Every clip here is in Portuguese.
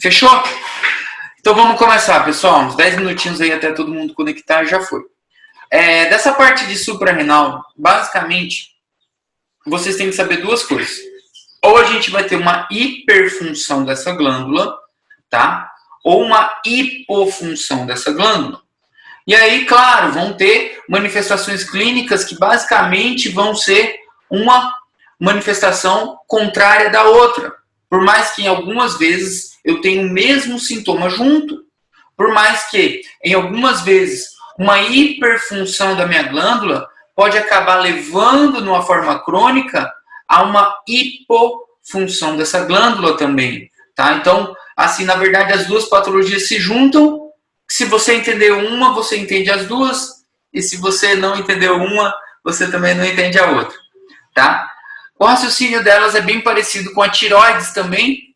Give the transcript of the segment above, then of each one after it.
Fechou? Então vamos começar, pessoal. Uns 10 minutinhos aí até todo mundo conectar, já foi. Dessa parte de suprarrenal, basicamente, vocês têm que saber duas coisas. Ou a gente vai ter uma hiperfunção dessa glândula, tá? Ou uma hipofunção dessa glândula. E aí, claro, vão ter manifestações clínicas que basicamente vão ser uma manifestação contrária da outra. Por mais que em algumas vezes eu tenha o mesmo sintoma junto. Por mais que em algumas vezes uma hiperfunção da minha glândula pode acabar levando, numa forma crônica, a uma hipofunção dessa glândula também. Tá? Então, assim, na verdade, as duas patologias se juntam. Se você entender uma, você entende as duas. E se você não entendeu uma, você também não entende a outra. Tá? O raciocínio delas é bem parecido com a tireoides também,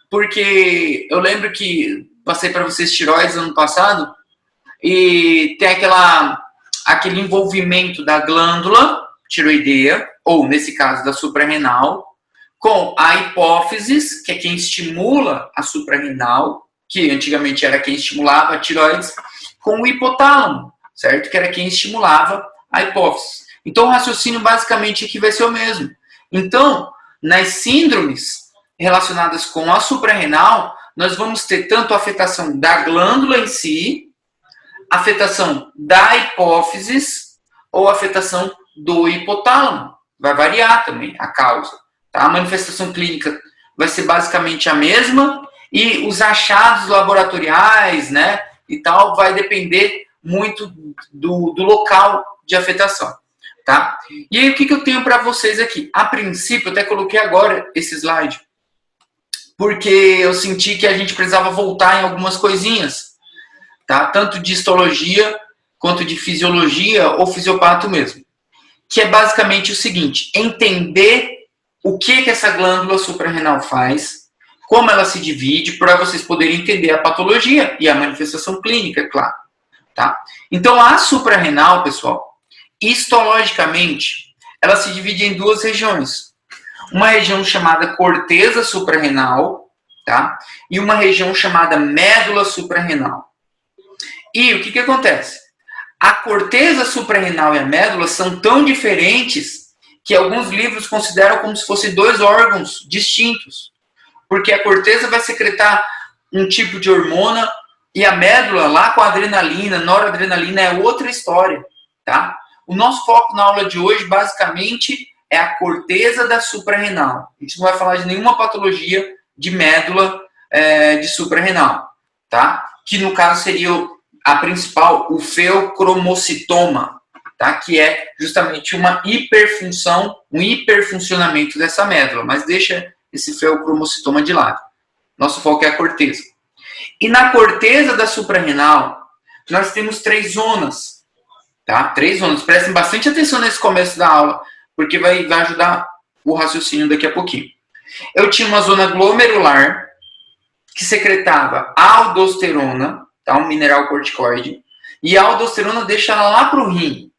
porque eu lembro que passei para vocês tireoides ano passado, e tem aquele envolvimento da glândula tireoideia, ou nesse caso da suprarrenal, com a hipófise, que é quem estimula a suprarrenal, que antigamente era quem estimulava a tireoides, com o hipotálamo, certo? Que era quem estimulava a hipófise. Então o raciocínio basicamente aqui vai ser o mesmo. Então, nas síndromes relacionadas com a suprarrenal, nós vamos ter tanto a afetação da glândula em si, afetação da hipófise ou afetação do hipotálamo. Vai variar também a causa. Tá? A manifestação clínica vai ser basicamente a mesma e os achados laboratoriais, né, e tal, vai depender muito do local de afetação. Tá? E aí, o que eu tenho para vocês aqui? A princípio, eu até coloquei agora esse slide, porque eu senti que a gente precisava voltar em algumas coisinhas, tá? Tanto de histologia, quanto de fisiologia ou fisiopato mesmo. Que é basicamente o seguinte, entender o que essa glândula suprarrenal faz, como ela se divide, para vocês poderem entender a patologia e a manifestação clínica, é claro. Tá? Então, a suprarrenal, pessoal, histologicamente, ela se divide em duas regiões. Uma região chamada corteza suprarrenal, tá? E uma região chamada médula suprarrenal. E o que acontece? A corteza suprarrenal e a médula são tão diferentes que alguns livros consideram como se fossem dois órgãos distintos. Porque a corteza vai secretar um tipo de hormona e a médula, lá com a adrenalina, noradrenalina, é outra história, tá? O nosso foco na aula de hoje, basicamente, é a corteza da suprarrenal. A gente não vai falar de nenhuma patologia de médula de suprarrenal, tá? Que, no caso, seria a principal, o feocromocitoma, tá? Que é justamente uma hiperfunção, um hiperfuncionamento dessa médula. Mas deixa esse feocromocitoma de lado. Nosso foco é a corteza. E na corteza da suprarrenal, nós temos 3 zonas. Tá? 3 zonas. Prestem bastante atenção nesse começo da aula, porque vai ajudar o raciocínio daqui a pouquinho. Eu tinha uma zona glomerular, que secretava aldosterona, tá? Um mineral corticoide, e a aldosterona deixa ela lá para o rim.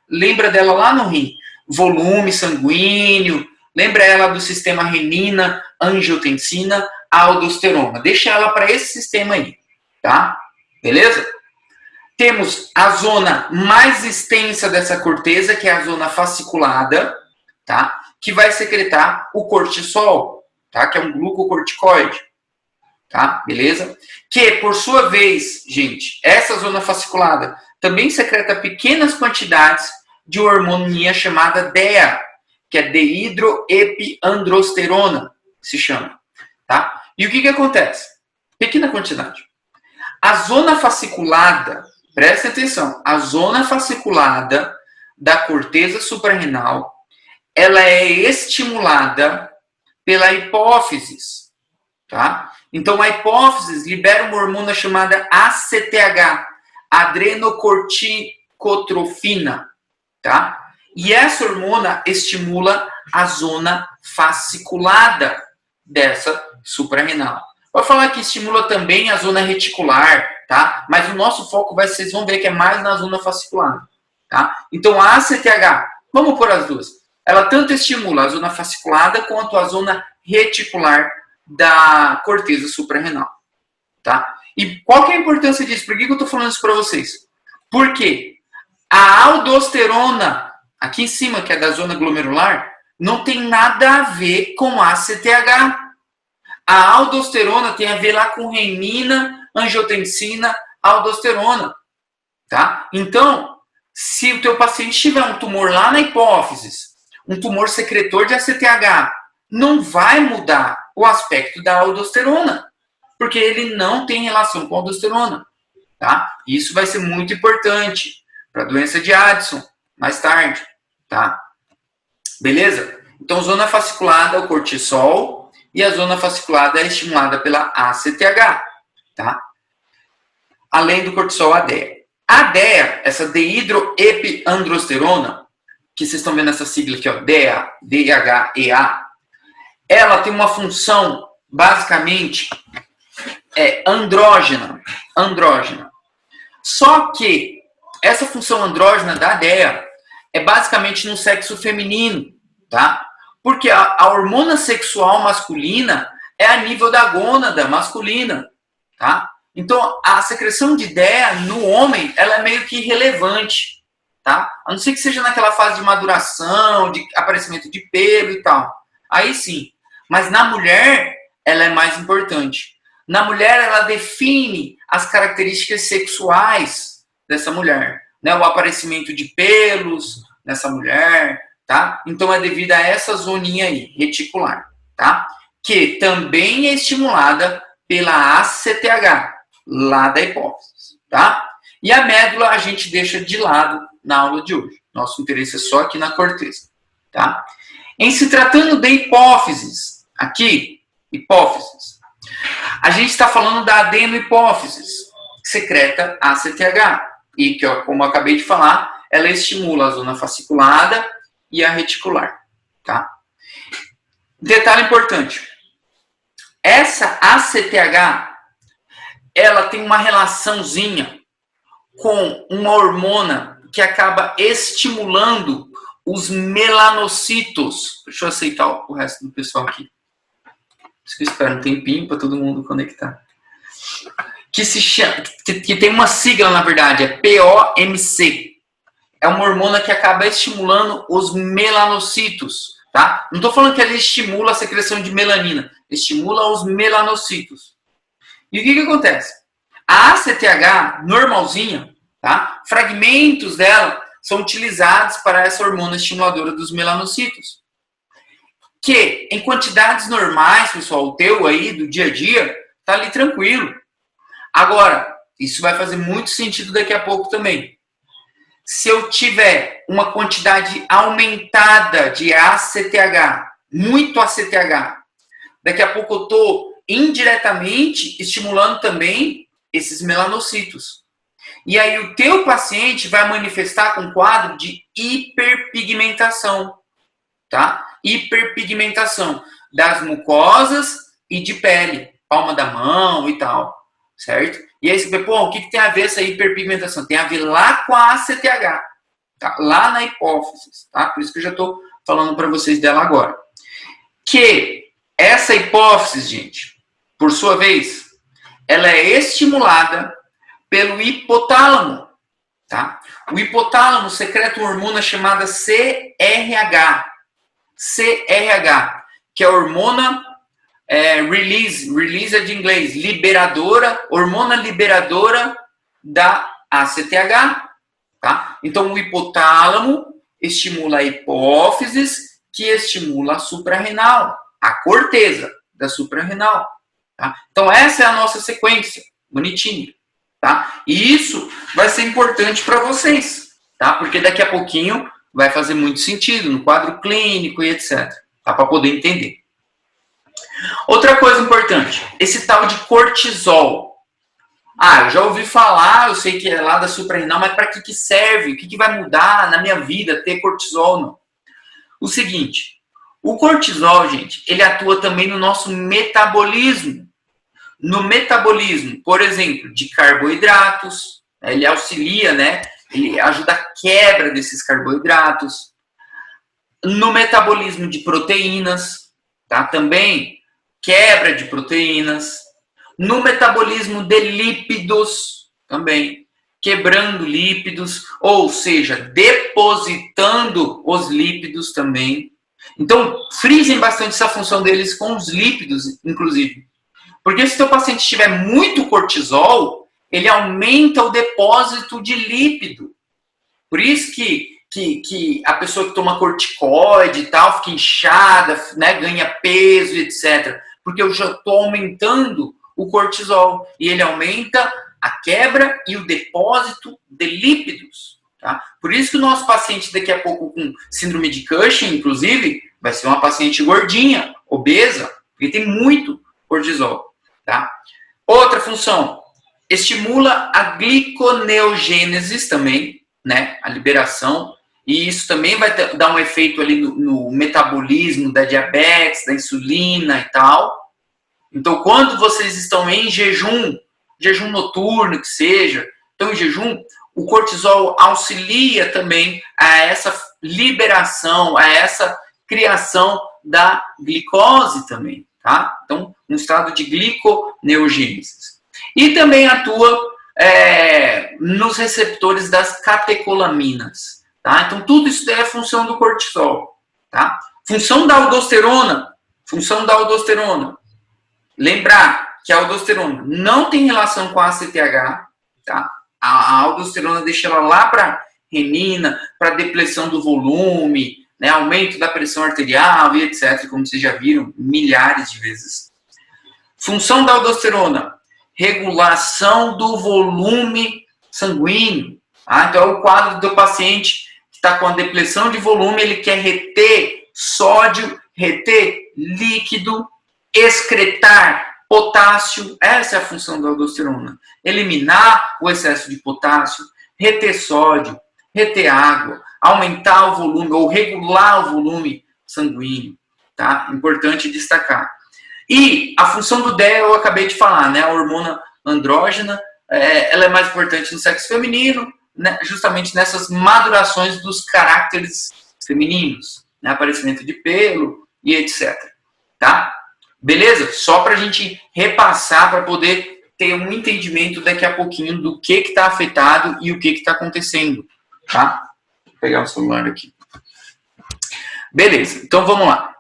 Lembra dela lá no rim. Volume sanguíneo, lembra ela do sistema renina, angiotensina, aldosterona. Deixa ela para esse sistema aí. Tá? Beleza? Temos a zona mais extensa dessa corteza, que é a zona fasciculada, tá? Que vai secretar o cortisol, tá? Que é um glucocorticoide, tá? Beleza? Que, por sua vez, gente, essa zona fasciculada também secreta pequenas quantidades de hormonia chamada DEA, que é deidroepiandrosterona, se chama, tá? E o que acontece? Pequena quantidade. A zona fasciculada, preste atenção, a zona fasciculada da corteza suprarrenal, ela é estimulada pela hipófise, tá? Então a hipófise libera uma hormona chamada ACTH, adrenocorticotrofina, tá? E essa hormona estimula a zona fasciculada dessa suprarrenal. Pode falar que estimula também a zona reticular, tá? Mas o nosso foco vocês vão ver que é mais na zona fasciculada, tá? Então a ACTH, vamos por as duas. Ela tanto estimula a zona fasciculada quanto a zona reticular da corteza suprarrenal, tá? E qual que é a importância disso? Por que eu estou falando isso para vocês? Porque a aldosterona, aqui em cima, que é da zona glomerular, não tem nada a ver com ACTH. A aldosterona tem a ver lá com renina, angiotensina, aldosterona, tá? Então, se o teu paciente tiver um tumor lá na hipófise, um tumor secretor de ACTH, não vai mudar o aspecto da aldosterona, porque ele não tem relação com a aldosterona, tá? Isso vai ser muito importante para a doença de Addison, mais tarde, tá? Beleza? Então, zona fasciculada é o cortisol e a zona fasciculada é estimulada pela ACTH, tá? Além do cortisol, a DEA. A DEA, essa dehidroepiandrosterona, que vocês estão vendo essa sigla aqui, ó, DEA, DHEA, ela tem uma função, basicamente, andrógena. Só que essa função andrógena da DEA é basicamente no sexo feminino, tá? Porque a hormona sexual masculina é a nível da gônada masculina, tá? Então, a secreção de DEA no homem, ela é meio que irrelevante, tá? A não ser que seja naquela fase de maduração, de aparecimento de pelo e tal. Aí sim. Mas na mulher, ela é mais importante. Na mulher, ela define as características sexuais dessa mulher, né? O aparecimento de pelos nessa mulher, tá? Então, é devido a essa zoninha aí, reticular, tá? Que também é estimulada pela ACTH, lá da hipófise, tá? E a médula a gente deixa de lado na aula de hoje. Nosso interesse é só aqui na corteza, tá? Em se tratando de hipófises, aqui, hipófises, a gente está falando da adenohipófise, que secreta ACTH, e que, como eu acabei de falar, ela estimula a zona fasciculada e a reticular, tá? Detalhe importante, essa ACTH, ela tem uma relaçãozinha com uma hormona que acaba estimulando os melanocitos. Deixa eu aceitar o resto do pessoal aqui. Isso que eu espero um tempinho para todo mundo conectar. Que se chama, que tem uma sigla, na verdade, é POMC. É uma hormona que acaba estimulando os melanocitos, tá? Não estou falando que ela estimula a secreção de melanina, estimula os melanocitos. E o que acontece? A ACTH normalzinha, tá? Fragmentos dela são utilizados para essa hormona estimuladora dos melanocitos. Que em quantidades normais, pessoal, o teu aí do dia a dia, tá ali tranquilo. Agora, isso vai fazer muito sentido daqui a pouco também. Se eu tiver uma quantidade aumentada de ACTH, muito ACTH, daqui a pouco eu estou indiretamente estimulando também esses melanocitos. E aí o teu paciente vai manifestar com um quadro de hiperpigmentação, tá? Hiperpigmentação das mucosas e de pele, palma da mão e tal, certo? E aí você vê, pô, o que tem a ver essa hiperpigmentação? Tem a ver lá com a ACTH, tá? Lá na hipófise, tá? Por isso que eu já estou falando para vocês dela agora. Que essa hipófise, gente, por sua vez, ela é estimulada pelo hipotálamo, tá? O hipotálamo secreta uma hormona chamada CRH, que é a hormona release é de inglês, liberadora, hormona liberadora da ACTH, tá? Então o hipotálamo estimula a hipófise, que estimula a suprarrenal, a corteza da suprarrenal, tá? Então essa é a nossa sequência, bonitinha, tá? E isso vai ser importante para vocês, tá? Porque daqui a pouquinho vai fazer muito sentido no quadro clínico e etc, tá? Para poder entender. Outra coisa importante, esse tal de cortisol. Eu já ouvi falar, eu sei que é lá da suprarrenal, mas para que serve? O que vai mudar na minha vida ter cortisol? Não? O seguinte, o cortisol, gente, ele atua também no nosso metabolismo. No metabolismo, por exemplo, de carboidratos, ele auxilia, né? Ele ajuda a quebra desses carboidratos. No metabolismo de proteínas, tá? Também, quebra de proteínas, no metabolismo de lípidos também, quebrando lípidos, ou seja, depositando os lípidos também. Então, frisem bastante essa função deles com os lípidos, inclusive. Porque se o teu paciente tiver muito cortisol, ele aumenta o depósito de lípido. Por isso que a pessoa que toma corticoide e tal, fica inchada, né, ganha peso, etc. Porque eu já estou aumentando o cortisol. E ele aumenta a quebra e o depósito de lípidos. Tá? Por isso que o nosso paciente daqui a pouco com síndrome de Cushing, inclusive, vai ser uma paciente gordinha, obesa, porque tem muito cortisol. Tá? Outra função, estimula a gliconeogênese também, né? A liberação, e isso também vai dar um efeito ali no metabolismo da diabetes, da insulina e tal. Então, quando vocês estão em jejum noturno que seja, estão em jejum, o cortisol auxilia também a essa liberação, a essa criação da glicose também, tá? Então, um estado de gliconeogênese. E também atua nos receptores das catecolaminas, tá? Então, tudo isso daí é função do cortisol, tá? Função da aldosterona. Lembrar que a aldosterona não tem relação com a ACTH, tá? A aldosterona deixa ela lá para renina, para depressão do volume, né? Aumento da pressão arterial e etc., como vocês já viram milhares de vezes. Função da aldosterona, regulação do volume sanguíneo. Tá? Então, é o quadro do paciente que está com a depressão de volume, ele quer reter sódio, reter líquido, excretar potássio. Essa é a função da aldosterona. Eliminar o excesso de potássio, reter sódio, reter água, aumentar o volume ou regular o volume sanguíneo. Tá? Importante destacar. E a função do DEA eu acabei de falar, né? A hormona andrógena, ela é mais importante no sexo feminino, né? Justamente nessas madurações dos caracteres femininos, né? Aparecimento de pelo e etc. Tá? Beleza? Só para a gente repassar, para poder ter um entendimento daqui a pouquinho do que está afetado e o que está acontecendo. Tá? Vou pegar o celular aqui. Beleza, então vamos lá.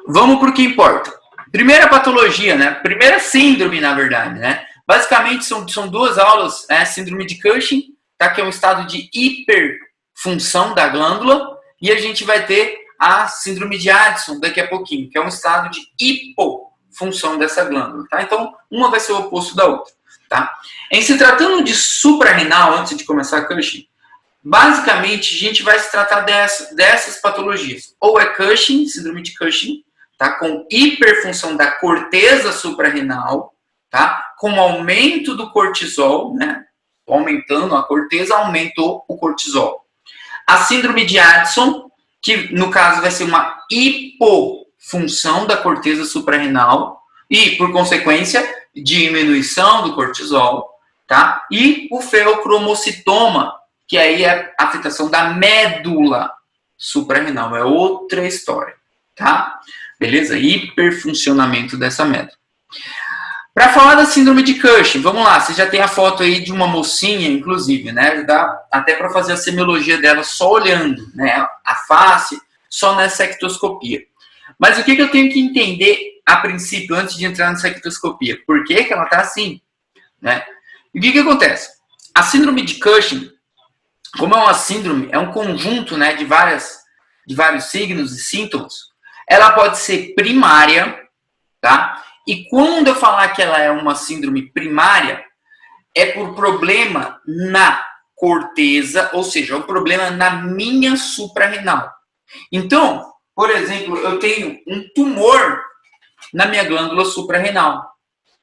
Vamos para o que importa. Primeira patologia, né? Primeira síndrome, na verdade, né? Basicamente, são duas aulas, né? Síndrome de Cushing, tá? Que é um estado de hiperfunção da glândula, e a gente vai ter a síndrome de Addison daqui a pouquinho, que é um estado de hipofunção dessa glândula, tá? Então, uma vai ser o oposto da outra, tá? Em se tratando de suprarrenal, antes de começar a Cushing, basicamente, a gente vai se tratar dessas patologias. Ou é Cushing, síndrome de Cushing, tá? Com hiperfunção da corteza suprarrenal, tá? Com aumento do cortisol, né? Aumentando a corteza, aumentou o cortisol. A síndrome de Addison, que no caso vai ser uma hipofunção da corteza suprarrenal e, por consequência, diminuição do cortisol, tá? E o feocromocitoma, que aí é a afetação da médula suprarrenal, é outra história, tá? Beleza? Hiperfuncionamento dessa médula. Para falar da síndrome de Cushing, vamos lá, você já tem a foto aí de uma mocinha, inclusive, né? Dá até para fazer a semiologia dela só olhando, né? A face, só nessa ectoscopia. Mas o que eu tenho que entender a princípio, antes de entrar nessa ectoscopia? Por que ela está assim? Né? E o que acontece? A síndrome de Cushing, como é uma síndrome, é um conjunto, né, de vários signos e sintomas, ela pode ser primária, tá? E quando eu falar que ela é uma síndrome primária, é por problema na corteza, ou seja, é um problema na minha suprarrenal. Então, por exemplo, eu tenho um tumor na minha glândula suprarrenal.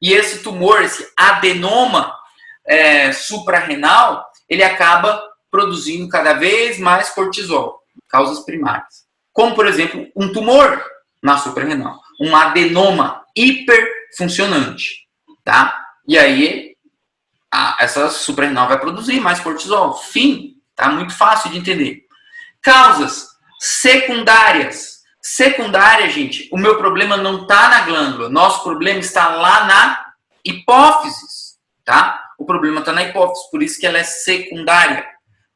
E esse tumor, esse adenoma suprarrenal, ele acaba produzindo cada vez mais cortisol, causas primárias. Como, por exemplo, um tumor na suprarrenal, um adenoma hiperfuncionante, tá? E aí, essa suprarrenal vai produzir mais cortisol. Fim, tá? Muito fácil de entender. Causas secundárias, Secundária, gente, o meu problema não está na glândula. Nosso problema está lá na hipófise, tá? O problema está na hipófise, por isso que ela é secundária,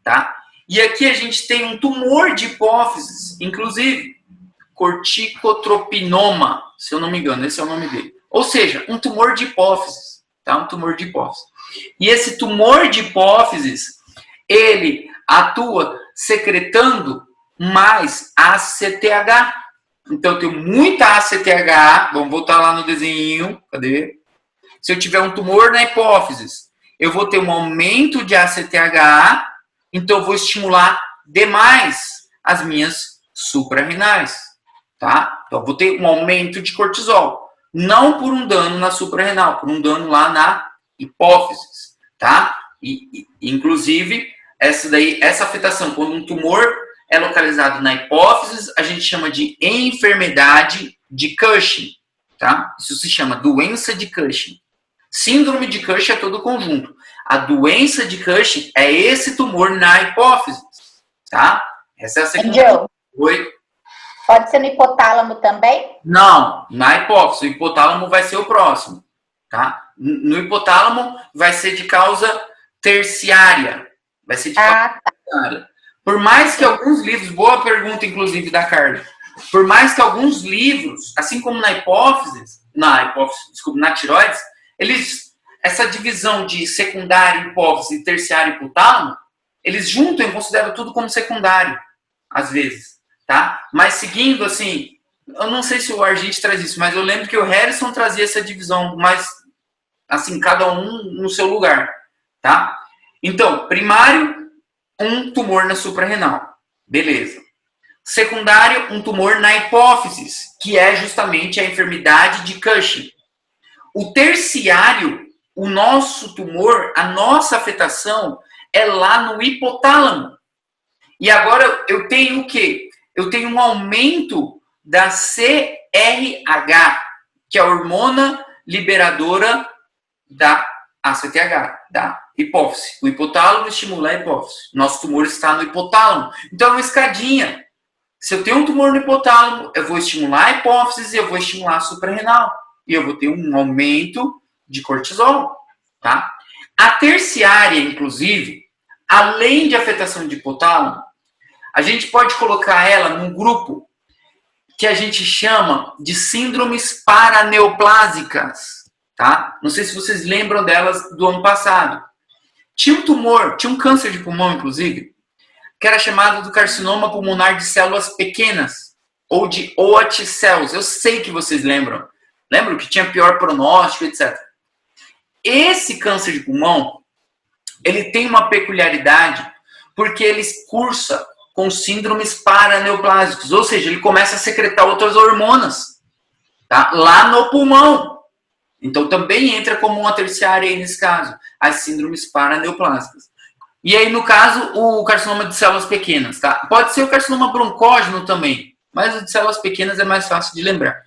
tá? E aqui a gente tem um tumor de hipófise, inclusive corticotropinoma, se eu não me engano, esse é o nome dele. Ou seja, um tumor de hipófise, tá? Um tumor de hipófise. E esse tumor de hipófise, ele atua secretando mais ACTH. Então, eu tenho muita ACTH. Vamos voltar lá no desenho. Cadê? Se eu tiver um tumor na hipófise, eu vou ter um aumento de ACTH. Então, eu vou estimular demais as minhas suprarrenais. Tá? Então, eu vou ter um aumento de cortisol. Não por um dano na suprarrenal, por um dano lá na hipófise. Tá? Inclusive, essa afetação, quando um tumor é localizado na hipófise, a gente chama de enfermidade de Cushing, tá? Isso se chama doença de Cushing. Síndrome de Cushing é todo o conjunto. A doença de Cushing é esse tumor na hipófise, tá? Essa é a segunda. Oi? Pode ser no hipotálamo também? Não, na hipófise. O hipotálamo vai ser o próximo, tá? No hipotálamo vai ser de causa terciária. Vai ser de causa terciária. Por mais que alguns livros, boa pergunta, inclusive, da Carla, por mais que alguns livros, assim como na tireoides, essa divisão de secundário hipófise e terciário hipotálamo, eles juntam e consideram tudo como secundário, às vezes, tá? Mas seguindo, assim, eu não sei se o Argite traz isso, mas eu lembro que o Harrison trazia essa divisão, mas, assim, cada um no seu lugar, tá? Então, primário, um tumor na suprarrenal. Beleza. Secundário, um tumor na hipófise, que é justamente a enfermidade de Cushing. O terciário, o nosso tumor, a nossa afetação é lá no hipotálamo. E agora eu tenho o quê? Eu tenho um aumento da CRH, que é a hormona liberadora da ACTH, da hipófise. O hipotálamo estimula a hipófise. Nosso tumor está no hipotálamo. Então é uma escadinha. Se eu tenho um tumor no hipotálamo, eu vou estimular a hipófise e eu vou estimular a suprarrenal. E eu vou ter um aumento de cortisol. Tá? A terciária, inclusive, além de afetação de hipotálamo, a gente pode colocar ela num grupo que a gente chama de síndromes paraneoplásicas. Tá? Não sei se vocês lembram delas do ano passado. Tinha um tumor, tinha um câncer de pulmão, inclusive, que era chamado do carcinoma pulmonar de células pequenas, ou de Oat cells. Eu sei que vocês lembram. Lembram que tinha pior pronóstico, etc. Esse câncer de pulmão, ele tem uma peculiaridade, porque ele cursa com síndromes paraneoplásicos, ou seja, ele começa a secretar outras hormonas, tá? Lá no pulmão. Então, também entra como uma terciária aí nesse caso, as síndromes paraneoplásicas. E aí, no caso, o carcinoma de células pequenas, tá? Pode ser o carcinoma broncógeno também, mas o de células pequenas é mais fácil de lembrar.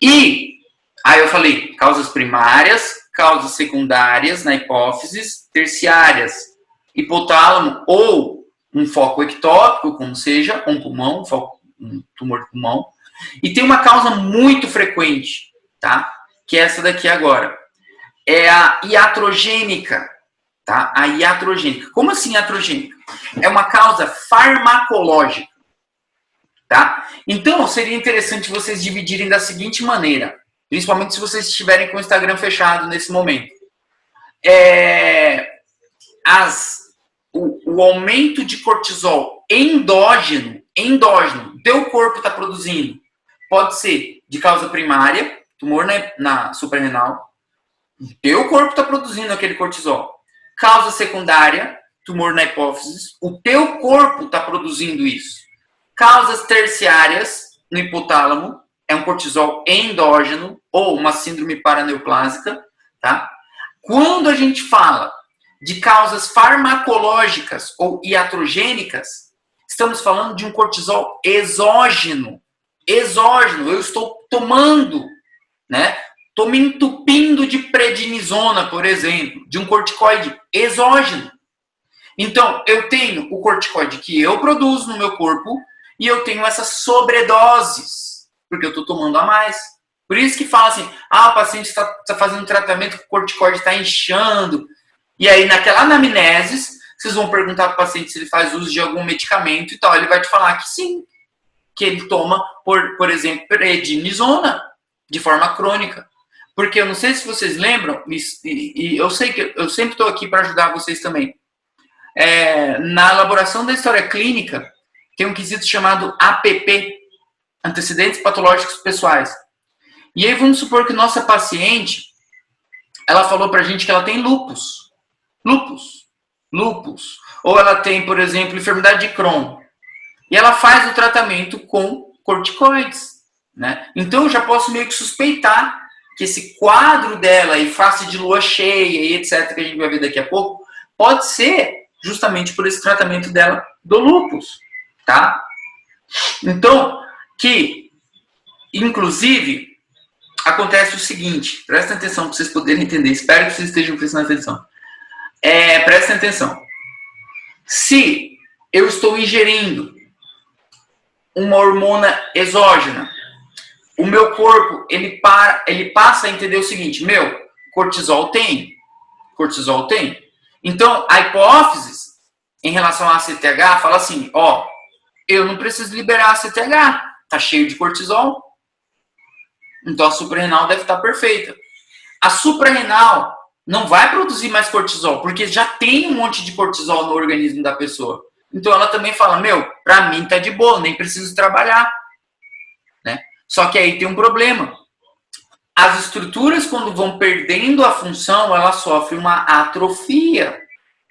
E, aí eu falei, causas primárias, causas secundárias na hipófise, terciárias, hipotálamo ou um foco ectópico, como seja, um pulmão, um tumor de pulmão. E tem uma causa muito frequente, tá? Que é essa daqui agora. É a iatrogênica, tá? A iatrogênica. Como assim iatrogênica? É uma causa farmacológica, tá? Então, seria interessante vocês dividirem da seguinte maneira, principalmente se vocês estiverem com o Instagram fechado nesse momento. O aumento de cortisol endógeno, teu corpo está produzindo, pode ser de causa primária, tumor na suprarrenal, teu corpo está produzindo aquele cortisol. Causa secundária, tumor na hipófise, o teu corpo está produzindo isso. Causas terciárias, no hipotálamo, é um cortisol endógeno ou uma síndrome paraneoplásica, tá? Quando a gente fala de causas farmacológicas ou iatrogênicas, estamos falando de um cortisol exógeno. Exógeno, eu estou tomando, né? Estou me entupindo de prednisona, por exemplo, de um corticoide exógeno. Então, eu tenho o corticoide que eu produzo no meu corpo e eu tenho essas sobredoses, porque eu estou tomando a mais. Por isso que fala assim, o paciente está fazendo tratamento, o corticoide está inchando. E aí, naquela anamnese, vocês vão perguntar para o paciente se ele faz uso de algum medicamento e tal. Ele vai te falar que sim, que ele toma, por exemplo, prednisona, de forma crônica. Porque eu não sei se vocês lembram, e eu sei que eu sempre estou aqui para ajudar vocês também. Na elaboração da história clínica, tem um quesito chamado APP, antecedentes patológicos pessoais. E aí vamos supor que nossa paciente, ela falou pra gente que ela tem lúpus. Ou ela tem, por exemplo, enfermidade de Crohn. E ela faz o tratamento com corticoides, né? Então eu já posso meio que suspeitar que esse quadro dela, e face de lua cheia, e etc., que a gente vai ver daqui a pouco, pode ser justamente por esse tratamento dela do lúpus, tá? Então, que, inclusive, acontece o seguinte, prestem atenção para vocês poderem entender, espero que vocês estejam prestando atenção. Prestem atenção. Se eu estou ingerindo uma hormona exógena, o meu corpo, ele passa a entender o seguinte, cortisol tem. Então, a hipófise, em relação à ACTH, fala assim, eu não preciso liberar a ACTH, tá cheio de cortisol, então a suprarrenal deve estar perfeita. A suprarrenal não vai produzir mais cortisol, porque já tem um monte de cortisol no organismo da pessoa. Então ela também fala, pra mim tá de boa, nem preciso trabalhar. Né? Só que aí tem um problema. As estruturas, quando vão perdendo a função, elas sofrem uma atrofia.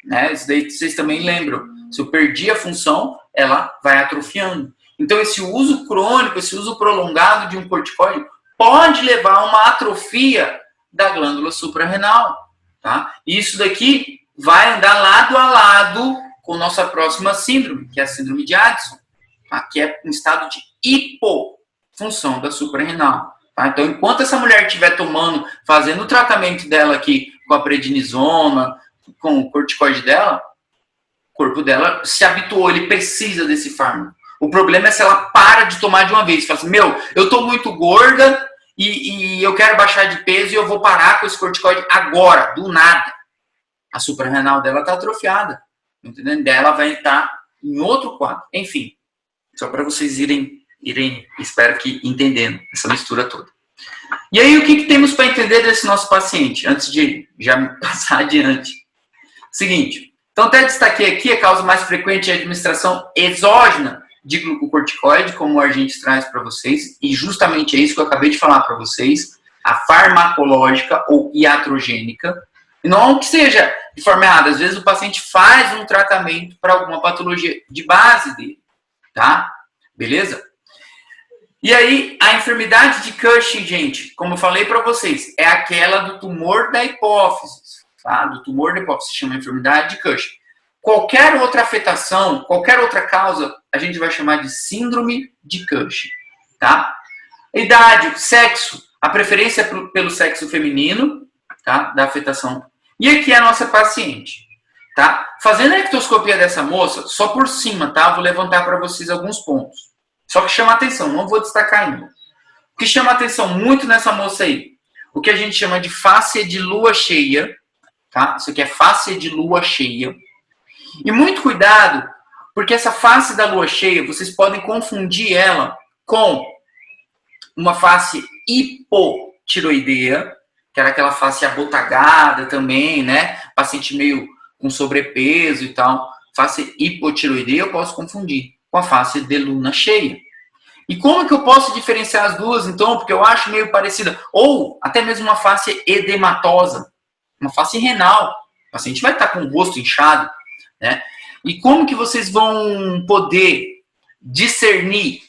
Né? Isso daí vocês também lembram. Se eu perdi a função, ela vai atrofiando. Então esse uso crônico, esse uso prolongado de um corticoide pode levar a uma atrofia da glândula suprarrenal. Tá? E isso daqui vai andar lado a lado com nossa próxima síndrome, que é a síndrome de Addison, tá? Que é um estado de hipofunção da suprarrenal. Tá? Então, enquanto essa mulher estiver tomando, fazendo o tratamento dela aqui com a prednisona, com o corticoide dela, o corpo dela se habituou, ele precisa desse fármaco. O problema é se ela para de tomar de uma vez. Fala assim, eu tô muito gorda e eu quero baixar de peso e eu vou parar com esse corticoide agora, do nada. A suprarrenal dela está atrofiada. Entendendo? Ela vai estar em outro quadro. Enfim, só para vocês irem, espero que entendendo essa mistura toda. E aí, o que temos para entender desse nosso paciente? Antes de já me passar adiante. Seguinte, então até destaquei aqui, a causa mais frequente é a administração exógena de glucocorticoide, como a gente traz para vocês, e justamente é isso que eu acabei de falar para vocês, a farmacológica ou iatrogênica. E não que seja de forma errada, às vezes o paciente faz um tratamento para alguma patologia de base dele, tá? Beleza? E aí, a enfermidade de Cushing, gente, como eu falei para vocês, é aquela do tumor da hipófise, tá? Do tumor da hipófise, se chama enfermidade de Cushing. Qualquer outra afetação, qualquer outra causa, a gente vai chamar de síndrome de Cushing, tá? Idade, sexo, a preferência pelo sexo feminino, tá? Da afetação. E aqui é a nossa paciente, tá? Fazendo a ectoscopia dessa moça, só por cima, tá? Vou levantar para vocês alguns pontos. Só que chama atenção, não vou destacar ainda. O que chama atenção muito nessa moça aí, o que a gente chama de fáscia de lua cheia, tá? Isso aqui é fáscia de lua cheia. E muito cuidado, porque essa face da lua cheia, vocês podem confundir ela com uma face hipotiroideia, que era aquela face abotagada também, né? Paciente meio com sobrepeso e tal. Face hipotiroideia eu posso confundir com a face de luna cheia. E como que eu posso diferenciar as duas, então? Porque eu acho meio parecida. Ou até mesmo uma face edematosa, uma face renal. O paciente vai estar com o rosto inchado, né? E como que vocês vão poder discernir?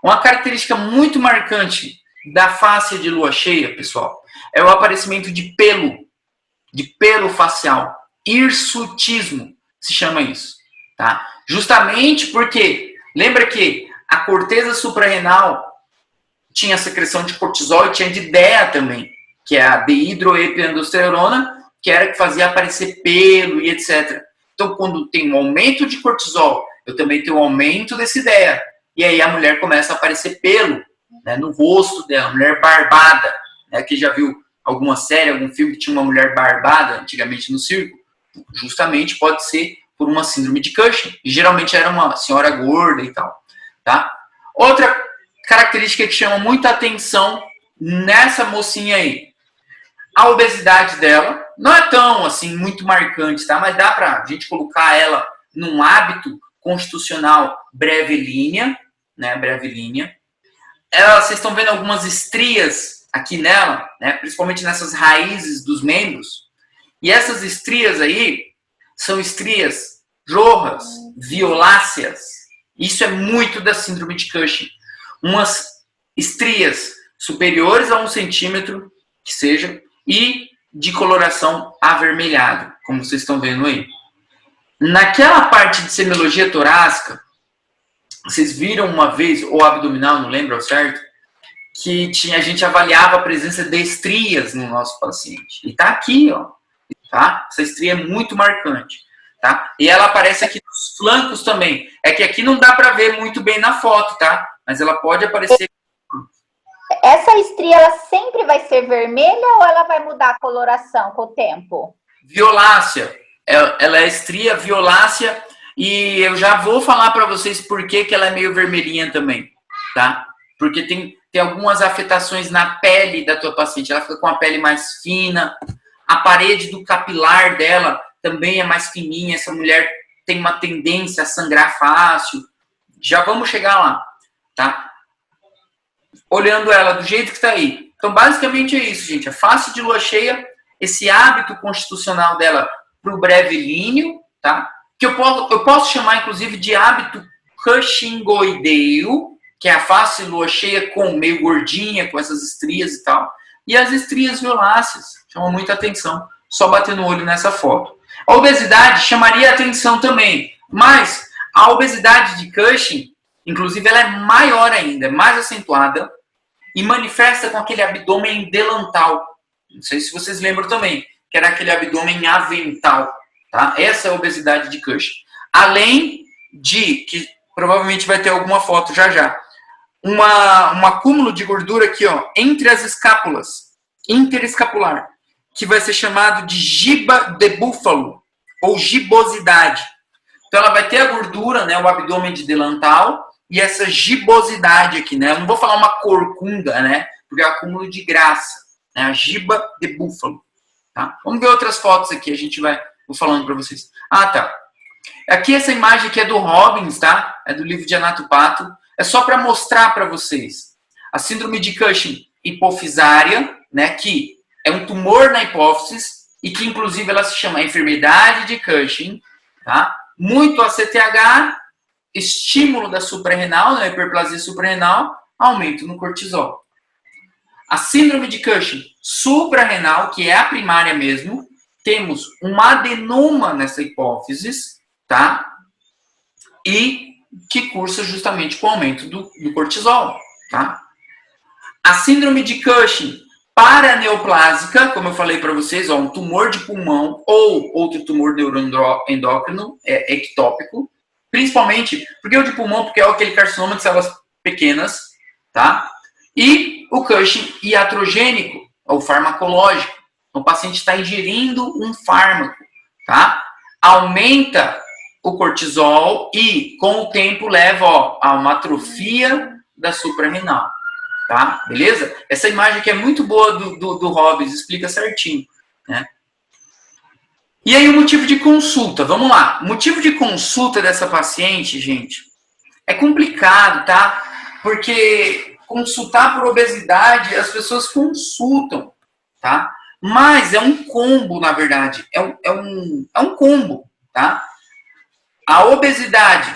Uma característica muito marcante da face de lua cheia, pessoal, é o aparecimento de pelo facial. Hirsutismo se chama isso, tá? Justamente porque, lembra que a corteza suprarrenal tinha secreção de cortisol e tinha de DEA também, que é a dehidroepiandrosterona, que era que fazia aparecer pelo e etc. Então, quando tem um aumento de cortisol, eu também tenho um aumento desse DEA. e aí a mulher começa a aparecer pelo, né, no rosto dela, mulher barbada, né, que já viu alguma série, algum filme que tinha uma mulher barbada antigamente no circo, justamente pode ser por uma síndrome de Cushing, e geralmente era uma senhora gorda e tal, tá? Outra característica que chama muita atenção nessa mocinha aí, a obesidade dela, não é tão, assim, muito marcante, tá? Mas dá pra gente colocar ela num hábito constitucional brevilínea, né, brevilínea. Vocês estão vendo algumas estrias aqui nela, né, principalmente nessas raízes dos membros, e essas estrias aí são estrias jorras, violáceas. Isso é muito da síndrome de Cushing. Umas estrias superiores a 1 centímetro, que seja, e de coloração avermelhada, como vocês estão vendo aí. Naquela parte de semiologia torácica, vocês viram uma vez, ou abdominal, não lembro ao certo, que a gente avaliava a presença de estrias no nosso paciente. E tá aqui, ó. Tá? Essa estria é muito marcante. Tá? E ela aparece aqui nos flancos também. É que aqui não dá para ver muito bem na foto, tá? Mas ela pode aparecer. Essa estria, ela sempre vai ser vermelha ou ela vai mudar a coloração com o tempo? Violácea. Ela é estria violácea e eu já vou falar para vocês por que ela é meio vermelhinha também, tá? Porque tem algumas afetações na pele da tua paciente. Ela fica com a pele mais fina, a parede do capilar dela também é mais fininha. Essa mulher tem uma tendência a sangrar fácil. Já vamos chegar lá, tá? Olhando ela do jeito que está aí. Então, basicamente é isso, gente. A face de lua cheia, esse hábito constitucional dela para o brevilíneo, tá? Que eu posso chamar, inclusive, de hábito cushingoideo, que é a face de lua cheia com meio gordinha, com essas estrias e tal. E as estrias violáceas chamam muita atenção, só bater no olho nessa foto. A obesidade chamaria atenção também, mas a obesidade de Cushing, inclusive, ela é maior ainda, é mais acentuada e manifesta com aquele abdômen delantal. Não sei se vocês lembram também, que era aquele abdômen avental. Tá? Essa é a obesidade de Cushing. Além de, que provavelmente vai ter alguma foto já, um acúmulo de gordura aqui, ó, entre as escápulas, interescapular, que vai ser chamado de giba de búfalo, ou gibosidade. Então, ela vai ter a gordura, né, o abdômen de delantal, e essa gibosidade aqui, né? Eu não vou falar uma corcunda, né? Porque é acúmulo de graça, né? A giba de búfalo, tá? Vamos ver outras fotos aqui, vou falando para vocês. Ah, tá. Aqui essa imagem aqui é do Robbins, tá? É do livro de Anatopato. É só para mostrar para vocês. A síndrome de Cushing hipofisária, né? Que é um tumor na hipófise e que, inclusive, ela se chama enfermidade de Cushing, tá? Muito ACTH, estímulo da suprarrenal, né, hiperplasia suprarrenal, aumento no cortisol. A síndrome de Cushing suprarrenal, que é a primária mesmo, temos um adenoma nessa hipófise, tá? E que cursa justamente com o aumento do cortisol, tá? A síndrome de Cushing paraneoplásica, como eu falei para vocês, ó, um tumor de pulmão ou outro tumor neuroendócrino, ectópico, principalmente, porque o de pulmão, porque é aquele carcinoma de células pequenas, tá? E o Cushing iatrogênico, ou farmacológico. O paciente está ingerindo um fármaco, tá? Aumenta o cortisol e, com o tempo, leva a uma atrofia da suprarrenal, tá? Beleza? Essa imagem aqui é muito boa do Robbins, explica certinho, né? E aí o motivo de consulta, vamos lá. O motivo de consulta dessa paciente, gente, é complicado, tá? Porque consultar por obesidade, as pessoas consultam, tá? Mas é um combo, na verdade. É um combo, tá? A obesidade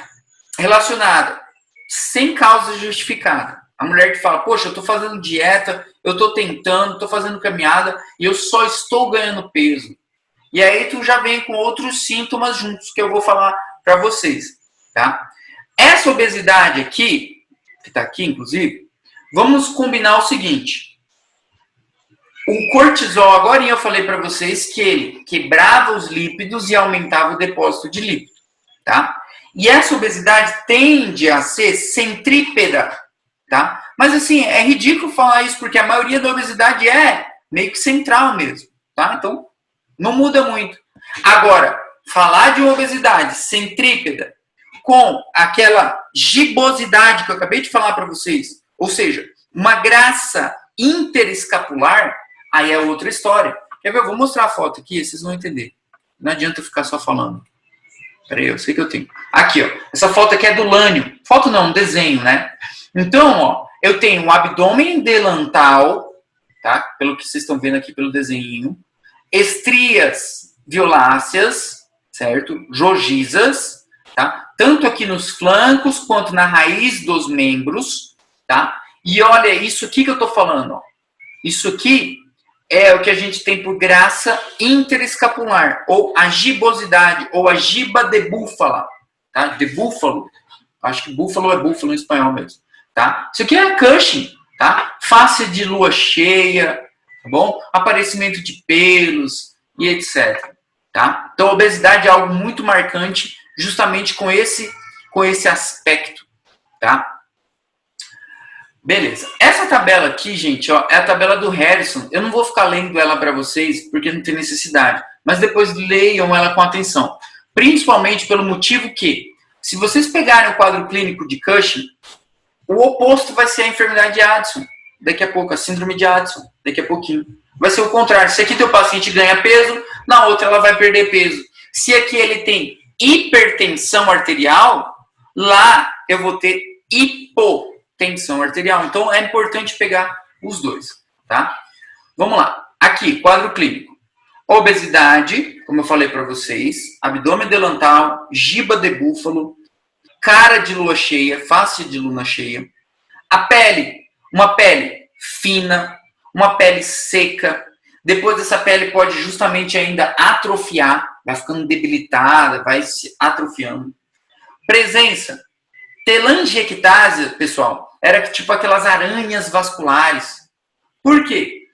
relacionada sem causa justificada. A mulher que fala, poxa, eu tô fazendo dieta, eu tô tentando, tô fazendo caminhada e eu só estou ganhando peso. E aí tu já vem com outros sintomas juntos que eu vou falar para vocês, tá? Essa obesidade aqui, que tá aqui inclusive, vamos combinar o seguinte. O cortisol, agora eu falei para vocês que ele quebrava os lípidos e aumentava o depósito de lípido, tá? E essa obesidade tende a ser centrípeda, tá? Mas assim, é ridículo falar isso, porque a maioria da obesidade é meio que central mesmo, tá? Então, não muda muito. Agora, falar de uma obesidade centrípeda com aquela gibosidade que eu acabei de falar para vocês, ou seja, uma graça interescapular, aí é outra história. Quer ver? Eu vou mostrar a foto aqui, vocês vão entender. Não adianta ficar só falando. Peraí, eu sei que eu tenho. Aqui, ó. Essa foto aqui é do Lânio. Foto não, um desenho, né? Então, ó, eu tenho um abdômen delantal, tá? Pelo que vocês estão vendo aqui pelo desenho. Estrias violáceas, certo? Rojizas, tá? Tanto aqui nos flancos quanto na raiz dos membros, tá? E olha isso aqui que eu tô falando, ó. Isso aqui é o que a gente tem por graça interescapular, ou a gibosidade, ou a giba de búfala, tá? De búfalo. Acho que búfalo é búfalo em espanhol mesmo, tá? Isso aqui é Cushing, tá? Face de lua cheia, tá bom? Aparecimento de pelos e etc, tá? Então, a obesidade é algo muito marcante, justamente com esse aspecto, tá? Beleza. Essa tabela aqui, gente, ó, é a tabela do Harrison. Eu não vou ficar lendo ela para vocês, porque não tem necessidade. Mas depois leiam ela com atenção. Principalmente pelo motivo que, se vocês pegarem o quadro clínico de Cushing, o oposto vai ser a enfermidade de Addison. Daqui a pouco, a síndrome de Addison. Daqui a pouquinho. Vai ser o contrário. Se aqui teu paciente ganha peso, na outra ela vai perder peso. Se aqui ele tem hipertensão arterial, lá eu vou ter hipotensão arterial. Então, é importante pegar os dois, tá? Vamos lá. Aqui, quadro clínico. Obesidade, como eu falei para vocês, abdômen delantal, giba de búfalo, cara de lua cheia, face de luna cheia. A pele, uma pele fina, uma pele seca. Depois dessa pele pode justamente ainda atrofiar, vai ficando debilitada, vai se atrofiando. Presença. Telangiectasia, pessoal, era tipo aquelas aranhas vasculares. Por quê?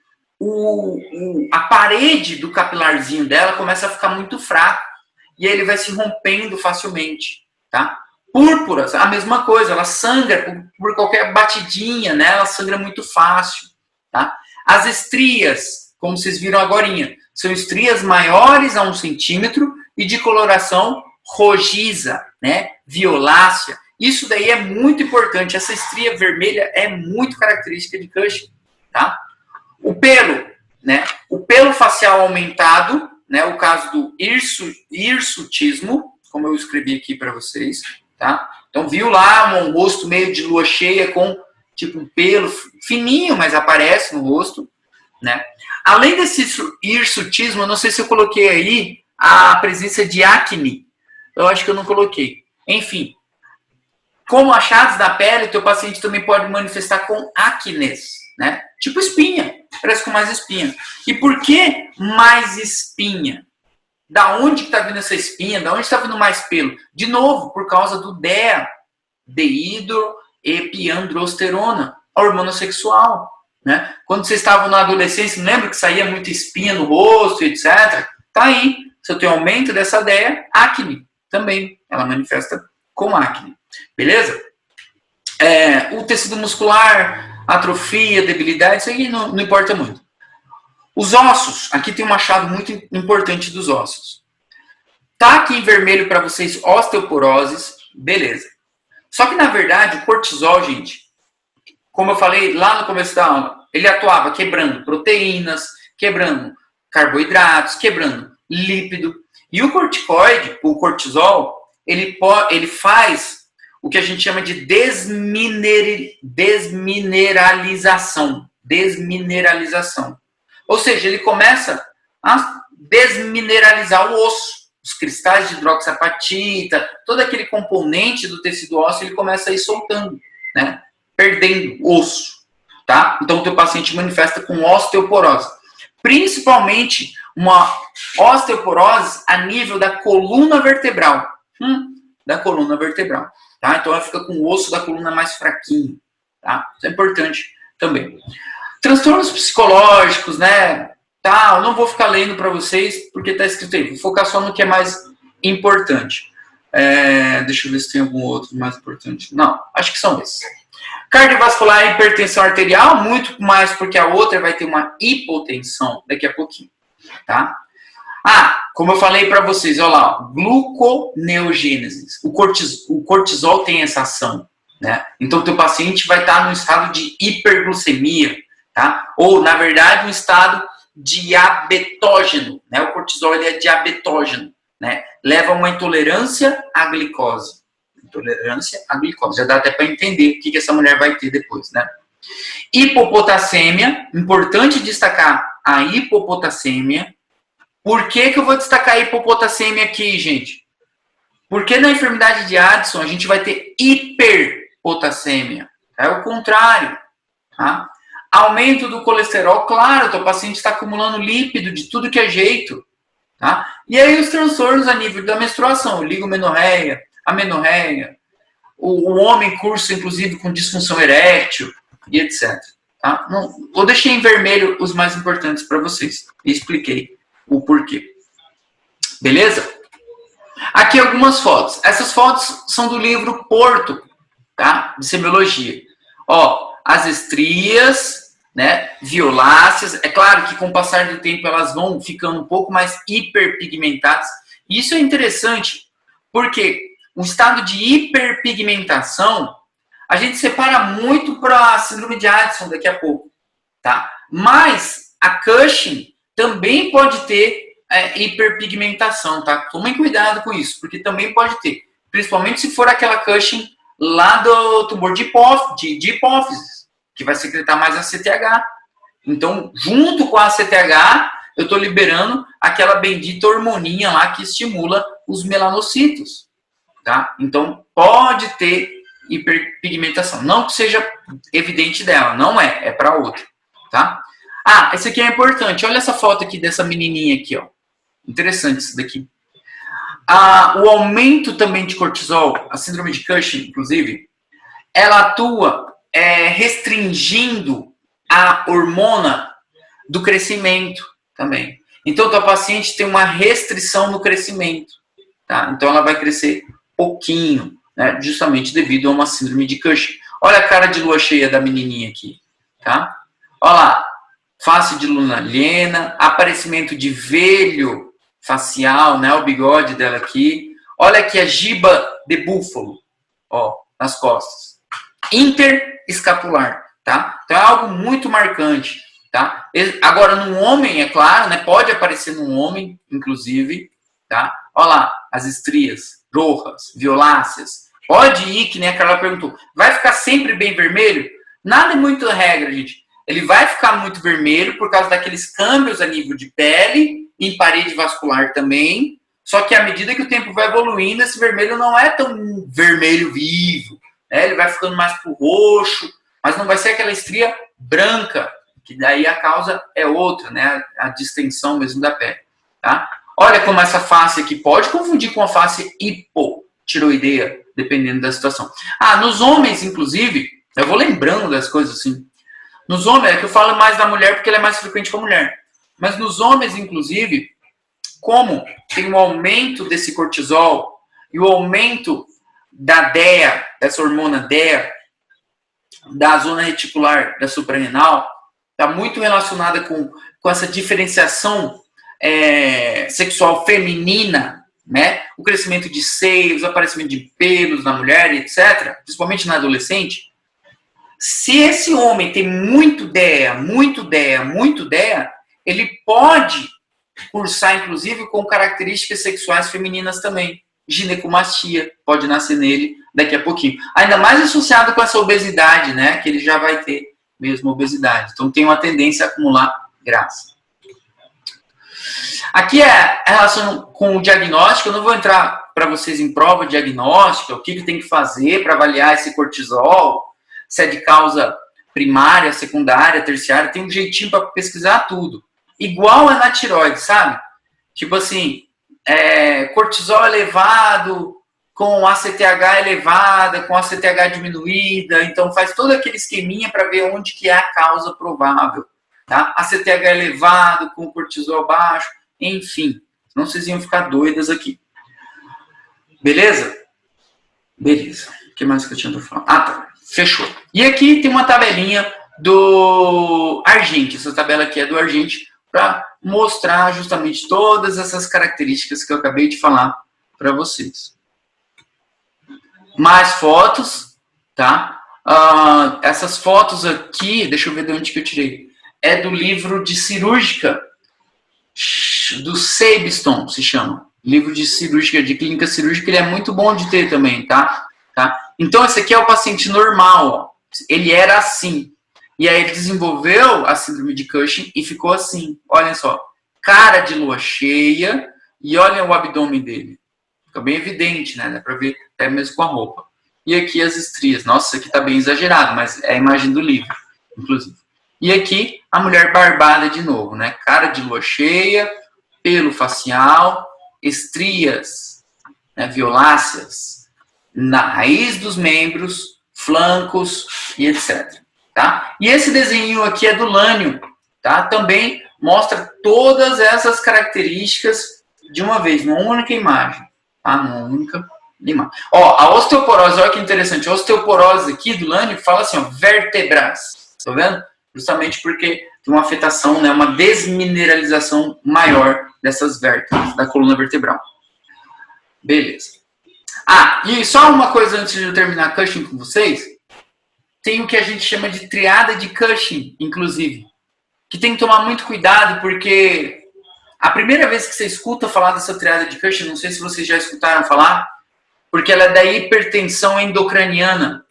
A parede do capilarzinho dela começa a ficar muito fraca e aí ele vai se rompendo facilmente, tá? Púrpuras, a mesma coisa, ela sangra por qualquer batidinha, né? Ela sangra muito fácil, tá? As estrias, como vocês viram agorinha, são estrias maiores a 1 centímetro e de coloração rojiza, né? Violácea. Isso daí é muito importante. Essa estria vermelha é muito característica de Cushing, tá? O pelo, né? O pelo facial aumentado, né? O caso do hirsutismo, como eu escrevi aqui para vocês, tá? Então, viu lá um rosto meio de lua cheia com tipo um pelo fininho, mas aparece no rosto, né? Além desse hirsutismo, eu não sei se eu coloquei aí a presença de acne. Eu acho que eu não coloquei. Enfim, como achados da pele, teu paciente também pode manifestar com acnes, né? Tipo espinha, parece com mais espinha. E por que mais espinha? Da onde está vindo essa espinha? Da onde está vindo mais pelo? De novo, por causa do DEA, dehidroepiandrosterona, a hormona sexual, né? Quando vocês estavam na adolescência, lembra que saía muita espinha no rosto, etc? Tá aí, se eu tenho aumento dessa DEA, acne também, ela manifesta com acne. Beleza? O tecido muscular, atrofia, debilidade, isso aí não importa muito. Os ossos, aqui tem um achado muito importante dos ossos. Tá aqui em vermelho para vocês osteoporoses, beleza. Só que na verdade o cortisol, gente, como eu falei lá no começo da aula, ele atuava quebrando proteínas, quebrando carboidratos, quebrando lípido. E o corticoide, o cortisol, ele faz o que a gente chama de desmineralização. Ou seja, ele começa a desmineralizar o osso. Os cristais de hidroxiapatita, todo aquele componente do tecido ósseo, ele começa a ir soltando, né? Perdendo osso, tá? Então, o teu paciente manifesta com osteoporose. Principalmente uma osteoporose a nível da coluna vertebral. Da coluna vertebral. Tá? Então ela fica com o osso da coluna mais fraquinho. Tá? Isso é importante também. Transtornos psicológicos, né? Tá, eu não vou ficar lendo para vocês porque está escrito aí. Vou focar só no que é mais importante. Deixa eu ver se tem algum outro mais importante. Não, acho que são esses. Cardiovascular e hipertensão arterial, muito mais porque a outra vai ter uma hipotensão daqui a pouquinho, tá? Como eu falei para vocês, olha lá, gluconeogênese. O cortisol tem essa ação, né? Então, o teu paciente vai estar no estado de hiperglicemia, tá? Ou, na verdade, um estado diabetógeno, né? O cortisol ele é diabetógeno, né? Leva a uma intolerância à glicose. Intolerância à glicose. Já dá até para entender o que essa mulher vai ter depois, né? Hipopotassêmia. Importante destacar a hipopotassêmia. Por que eu vou destacar a hipopotassêmia aqui, gente? Porque na enfermidade de Addison a gente vai ter hiperpotassêmia. É o contrário, tá? Aumento do colesterol, claro, o paciente está acumulando lípido de tudo que é jeito, tá? E aí os transtornos a nível da menstruação, oligomenorreia, amenorreia, o homem cursa, inclusive, com disfunção erétil e etc. Tá? Eu deixei em vermelho os mais importantes para vocês e expliquei o porquê. Beleza? Aqui algumas fotos. Essas fotos são do livro Porto, tá? De semiologia. Ó, as estrias, né? Violáceas. É claro que com o passar do tempo elas vão ficando um pouco mais hiperpigmentadas. E isso é interessante, porque o estado de hiperpigmentação a gente separa muito para a síndrome de Addison daqui a pouco, tá? Mas a Cushing também pode ter hiperpigmentação, tá? Tomem cuidado com isso, porque também pode ter. Principalmente se for aquela Cushing lá do tumor de hipófise, que vai secretar mais a CTH. Então, junto com a CTH, eu estou liberando aquela bendita hormoninha lá que estimula os melanocitos, tá? Então, pode ter hiperpigmentação. Não que seja evidente dela, não é para outra, tá? Esse aqui é importante. Olha essa foto aqui dessa menininha aqui, ó. Interessante isso daqui. O aumento também de cortisol, a síndrome de Cushing, inclusive, ela atua restringindo a hormona do crescimento também. Então, a paciente tem uma restrição no crescimento, tá? Então, ela vai crescer pouquinho, né? Justamente devido a uma síndrome de Cushing. Olha a cara de lua cheia da menininha aqui, tá? Olha lá. Face de luna llena, aparecimento de velho facial, né? O bigode dela aqui. Olha aqui a giba de búfalo, ó, nas costas. Interescapular, tá? Então é algo muito marcante, tá? Agora, num homem, é claro, né? Pode aparecer num homem, inclusive, tá? Olha lá, as estrias rojas, violáceas. Pode ir, que nem a Carla perguntou, vai ficar sempre bem vermelho? Nada é muito regra, gente. Ele vai ficar muito vermelho por causa daqueles câmbios a nível de pele, em parede vascular também. Só que à medida que o tempo vai evoluindo, esse vermelho não é tão vermelho vivo, né? Ele vai ficando mais pro roxo, mas não vai ser aquela estria branca, que daí a causa é outra, né? A distensão mesmo da pele, tá? Olha como essa face aqui pode confundir com a face hipotiroideia, dependendo da situação. Nos homens, inclusive, eu vou lembrando das coisas assim. Nos homens, é que eu falo mais da mulher porque ela é mais frequente com a mulher. Mas nos homens, inclusive, como tem um aumento desse cortisol e o aumento da DEA, dessa hormona DEA, da zona reticular da suprarrenal, está muito relacionada com essa diferenciação sexual feminina, né? O crescimento de seios, o aparecimento de pelos na mulher, etc., principalmente na adolescente. Se esse homem tem muito DEA, ele pode cursar, inclusive, com características sexuais femininas também. Ginecomastia pode nascer nele daqui a pouquinho. Ainda mais associado com essa obesidade, né? Que ele já vai ter mesmo obesidade. Então, tem uma tendência a acumular grasa. Aqui é a relação com o diagnóstico. Eu não vou entrar para vocês em prova diagnóstica, o que tem que fazer para avaliar esse cortisol, se é de causa primária, secundária, terciária, tem um jeitinho para pesquisar tudo. Igual é na tireoide, sabe? Tipo assim, cortisol elevado, com ACTH elevada, com ACTH diminuída, então faz todo aquele esqueminha para ver onde que é a causa provável. Tá? ACTH elevado, com cortisol baixo, enfim. Senão vocês iam ficar doidas aqui. Beleza? Beleza. O que mais que eu tinha para falar? Ah, tá. Fechou. E aqui tem uma tabelinha do Argente. Essa tabela aqui é do Argente para mostrar justamente todas essas características que eu acabei de falar para vocês. Mais fotos, tá? Essas fotos aqui, deixa eu ver de onde que eu tirei. É do livro de cirúrgica, do Sabiston, se chama. Livro de cirúrgica, de clínica cirúrgica, ele é muito bom de ter também, tá? Então, esse aqui é o paciente normal, ó. Ele era assim. E aí ele desenvolveu a síndrome de Cushing e ficou assim. Olha só, cara de lua cheia e olha o abdômen dele. Fica bem evidente, né? Dá pra ver até mesmo com a roupa. E aqui as estrias. Nossa, isso aqui tá bem exagerado, mas é a imagem do livro, inclusive. E aqui a mulher barbada de novo, né? Cara de lua cheia, pelo facial, estrias, né, violáceas, na raiz dos membros, flancos e etc. Tá? E esse desenho aqui é do Lânio, tá? Também mostra todas essas características de uma vez, numa única imagem. Tá? Numa única imagem. Ó, a osteoporose, olha que interessante. A osteoporose aqui do Lânio fala assim, ó, vértebras. Tá vendo? Justamente porque tem uma afetação, né, uma desmineralização maior dessas vértebras, da coluna vertebral. Beleza. Ah, e só uma coisa antes de eu terminar Cushing com vocês. Tem o que a gente chama de triada de Cushing, inclusive. Que tem que tomar muito cuidado, porque a primeira vez que você escuta falar dessa triada de Cushing, não sei se vocês já escutaram falar, porque ela é da hipertensão endocraniana.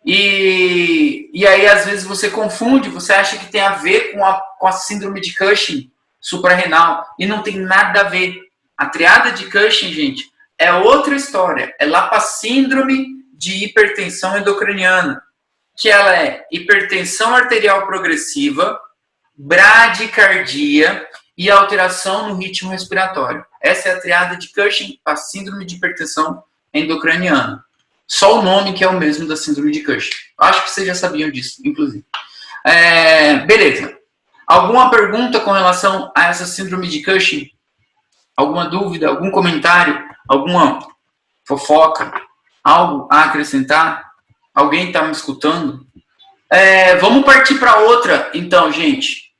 E aí, às vezes, você confunde, você acha que tem a ver com a síndrome de Cushing suprarrenal, e não tem nada a ver. A triada de Cushing, gente, é outra história. É lá para a síndrome de hipertensão endocraniana, que ela é hipertensão arterial progressiva, bradicardia e alteração no ritmo respiratório. Essa é a triada de Cushing, a síndrome de hipertensão endocraniana. Só o nome que é o mesmo da síndrome de Cushing. Acho que vocês já sabiam disso, inclusive. Beleza. Alguma pergunta com relação a essa síndrome de Cushing? Alguma dúvida? Algum comentário? Alguma fofoca? Algo a acrescentar? Alguém está me escutando? Vamos partir para outra, então, gente.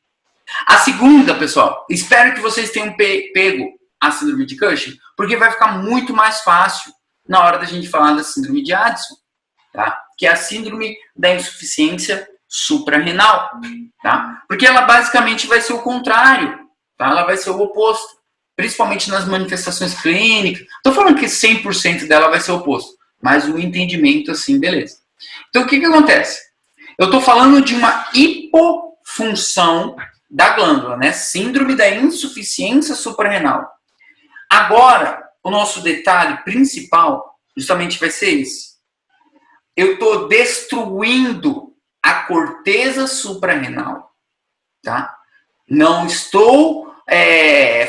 A segunda, pessoal, espero que vocês tenham pego a síndrome de Cushing, porque vai ficar muito mais fácil na hora da gente falar da síndrome de Addison, tá? Que é a síndrome da insuficiência suprarrenal, tá? Porque ela basicamente vai ser o contrário, tá? Ela vai ser o oposto, principalmente nas manifestações clínicas. Estou falando que 100% dela vai ser o oposto, mas o entendimento, assim, beleza. Então, o que acontece? Eu estou falando de uma hipofunção da glândula, né? Síndrome da insuficiência suprarrenal. Agora, o nosso detalhe principal justamente vai ser esse. Eu estou destruindo a corteza suprarrenal, tá? Não estou